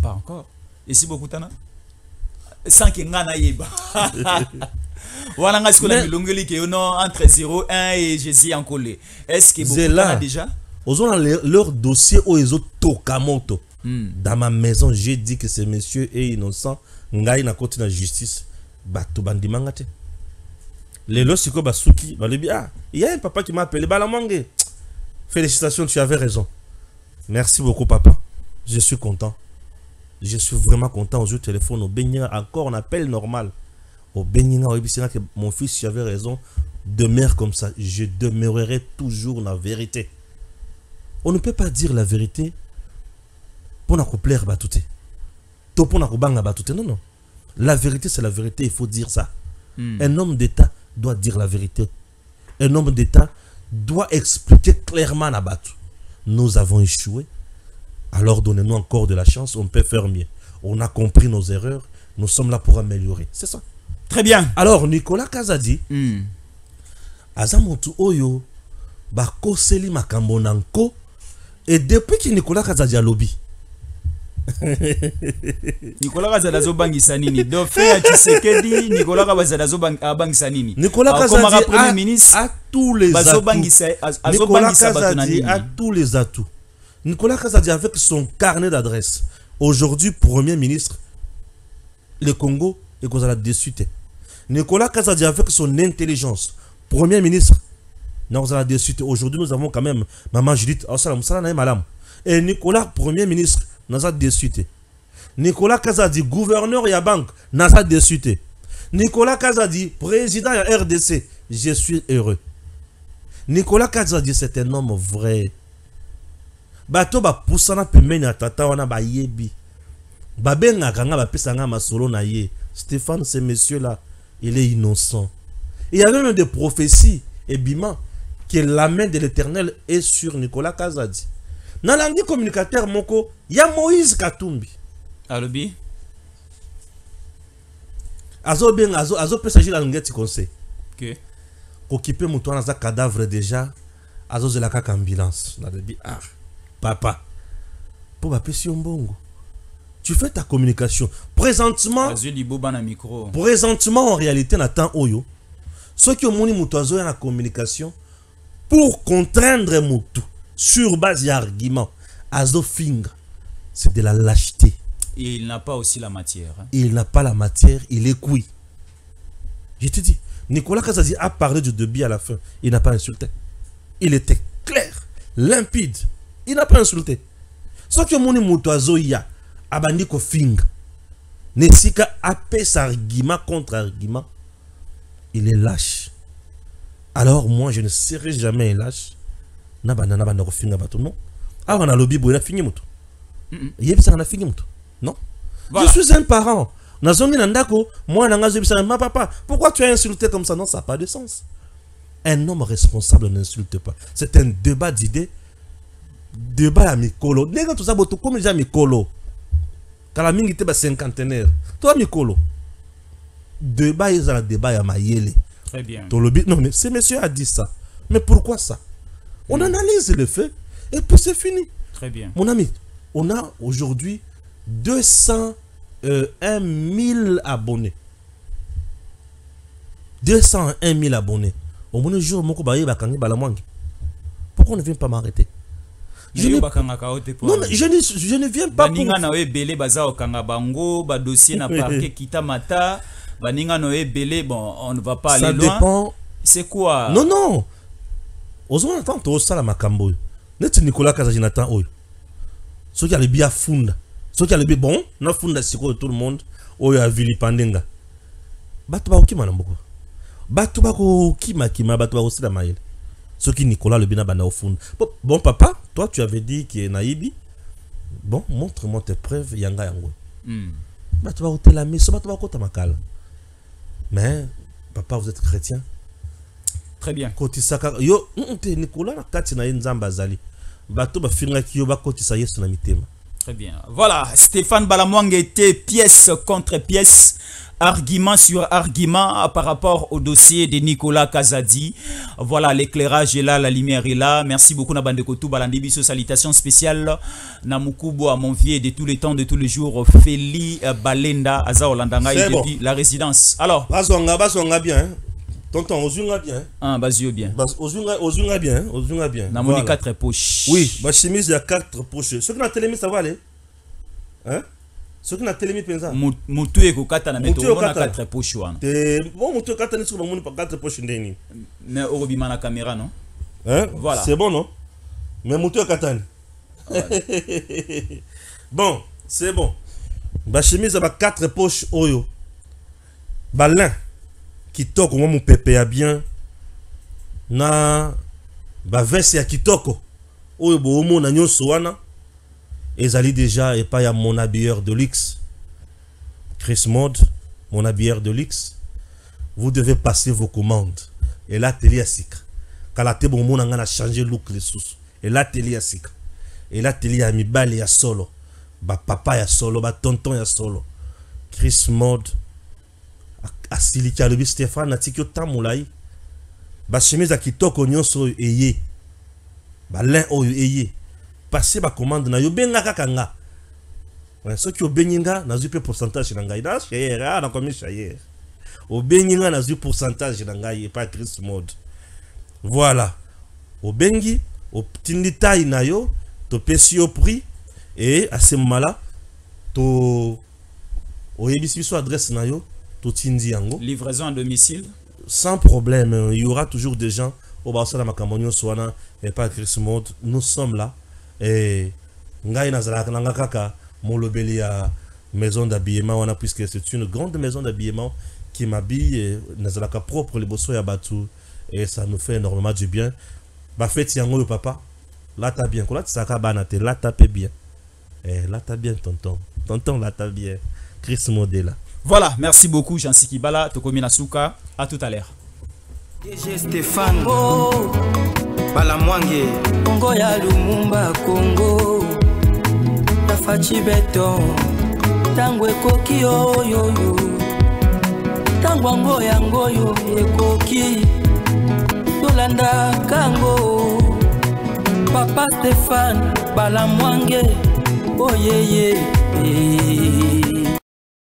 pas encore et si beaucoup tana sans que ngana yeba voilà nga sikola milongeli ke non entre 01 et Jésus en collé. Est-ce que beaucoup tana déjà ozona leur dossier o ezo tokamoto dans ma maison j'ai dit que ce monsieur est innocent ngai na côté na justice bato bandimanga te lelo siko basuki balebi il y a un papa qui m'a appelé Balamwangi, félicitations, tu avais raison, merci beaucoup papa, je suis content, je suis vraiment content. Au téléphone au Bénin encore on appelle normal au Bénin que mon fils tu avais raison, demeure comme ça, je demeurerai toujours la vérité. On ne peut pas dire la vérité pour na plaire batouté to pour na banga batouté, non. La vérité, c'est la vérité, il faut dire ça. Un homme d'État doit dire la vérité. Un homme d'État doit expliquer clairement la batte. Nous avons échoué. Alors donnez-nous encore de la chance, on peut faire mieux. On a compris nos erreurs, nous sommes là pour améliorer. C'est ça. Très bien. Alors Nicolas Kazadi, Azamotu Oyo, Bakoseli Makambo Nanko, et depuis que Nicolas Kazadi a lobby, Nicolas Kazadi a bangisa nini do fait Tshisekedi Nicolas Kazadi a bangisa nini Nicolas Kazadi premier ministre a tous les atouts. Nicolas Kazadi a tous les atouts. Nicolas Kazadi avec son carnet d'adresse aujourd'hui premier ministre le Congo et qu'on a déçu. Nicolas Kazadi avec son intelligence premier ministre nous a déçu. Aujourd'hui nous avons quand même maman Judith et Nicolas premier ministre nous a déçu. Nicolas Kazadi gouverneur ya banque nous a déçu. Nicolas Kazadi président ya RDC, je suis heureux. Nicolas Kazadi c'est un homme vrai. Bato ba poussana pemeni atata wana ba yebi. Ba benga kanga ba pesanga masolo na ye. Stéphane, ce monsieur là, il est innocent. Il y a même des prophéties et bima que la main de l'Éternel est sur Nicolas Kazadi. Dans l'anglais communicateur moko, il y a Moïse Katumbi. Alobi. Azo ben azo pesager la langue ti conseil. OK. Occuper mon toit dans un cadavre déjà. Azo de la caca ambulance. Na debi papa. Pour ba pesi mbongo. Tu fais ta communication. Présentement en réalité n'attend oyo. Ceux qui ont moni mutoazo na communication pour contraindre mutu sur base d'arguments. Azo finger. C'est de la lâcheté. Et il n'a pas aussi la matière. Hein. Il n'a pas la matière, il est couille. Je te dis, Nicolas Kazadi a parlé du début à la fin. Il n'a pas insulté. Il était clair, limpide. Il n'a pas insulté. Ce que mon mutoazo ya abandi ko finger. Nesika apes argument contre argument. Il est lâche. Alors moi je ne serai jamais lâche. Na banana banda ko finger bato non. Ah on a lobby boy na fini muto. Yebisa na fini muto. Non. Voilà. Je suis un parent. Nazongi nandako, moi nangazo yebisa ma papa. Pourquoi tu as insulté comme ça? Non, ça n'a pas de sens. Un homme responsable n'insulte pas. C'est un débat d'idées. Débat à Mikolo. Nega tout ça boto comme déjà Mikolo. Kalamingi te ba cinquantenaire. Toi Mikolo. Débat ils ont un débat à Mayele. Très bien. Non mais ce monsieur a dit ça. Mais pourquoi ça? On analyse le fait et puis c'est fini. Très bien. Mon ami, on a aujourd'hui 201 000 abonnés. 201 000 abonnés. Au moins jour, pourquoi on ne vient pas m'arrêter? Je ne viens pas pour... on ne va pas aller loin. Ça dépend. C'est quoi? Non, non. Osons attendre au sala makambo. Net Nicolas Kazadi n'attend oyo. Ce qui a le bien funda. Ce qui a le bien bon, na funda siko tout le monde. Oyo a vili pandenga. Bato ba okima na mboko. Bato bako kima bato bako sila maïle. Ce qui Nicolas le bina bana au fond. Bon papa, toi tu avais dit qu'il est naïbi. Bon, montre-moi tes preuves yanga yango. Bato bako te la mise, bato bako ta makala. Mais papa, vous êtes chrétien. Très bien. Kotisaka yo Nicolas na kati na nzamba zali. Bato ba finga ki yo ba kotisa Yesu na mitema. Très bien. Voilà, Stéphane Balamwang était pièce contre pièce, argument sur argument par rapport au dossier de Nicolas Kazadi. Voilà, l'éclairage est là, la lumière est là. Merci beaucoup Nabande Kotou Balandibiso, salutations spéciales Namukubo à mon vieux de tous les temps, de tous les jours, Feli Balenda Aza Olandanga depuis la résidence. Alors, basonga bien. Hein? Tonton, ozunga bien. Ah, basio bien. Ozunga bien, ozunga bien. N'a moni 4 poches. Oui, ma chemise il y a 4 poches. Ceux qui n'ont télémis ça va aller. Hein? Ceux qui n'ont télémis pensa. Mutu eko kata na meto na 4 poches wana. Bon mutu kata ni suko moni 4 poches ndeni. Mais orobima na caméra non? Hein? Voilà. C'est bon non? Mais mutu kata ni. Bon, c'est bon. Ma chemise a 4 poches oyo. Balin. Kitoko moi mon pépé a bien na ba veste ya kitoko oyo bo mo na nyonso wana ezali déjà et pas ya mon habilleur de luxe Chris Mode, mon habilleur de luxe. Vous devez passer vos commandes et là télé ya sika kala te bon mona ngana changer look les sous et là télé ya sika et là télé ya mibale ya solo ba papa ya solo ba tonton ya solo Chris Mode asilika lobi Stéphane natikyo tamulai ba chemise akitoko nyonso eye ba lin oyo eye passer ba commande na yo benga kaka nga ce qui obenyinga na zupe pourcentage na ngai na chere na komi chere obenyinga na zupe pourcentage na ngai pas Chris Mode. Voilà obengi optindi taille na yo to pesi au prix et à ce moment là to oyebisi so adresse na yo. Livraison à domicile. Sans problème, il y aura toujours des gens au Barça Macamonio Swana et pas Chris Mode. Nous sommes là et Ngai Nazala Kaka Molobelia maison d'habillement puisque c'est une grande maison d'habillement qui m'habille Nazalaka propre les bosso ya batu et ça nous fait énormément du bien. Ba fait yango le papa. Là t'as bien quoi là saka banate là t'as bien. Eh là t'as bien tonton. Tonton là t'as bien. Chris Mode là. Voilà, merci beaucoup Jansi Kibala, Tokomi Nasuka, à tout à l'heure. DG Stéphane Balamwang Congo ya Lumumba Congo Tafachi Beton Tango ekoki oyoyo Tango ngoyo ekoki Yolanda Kango Papa Stéphane Balamwang Oh yeah yeah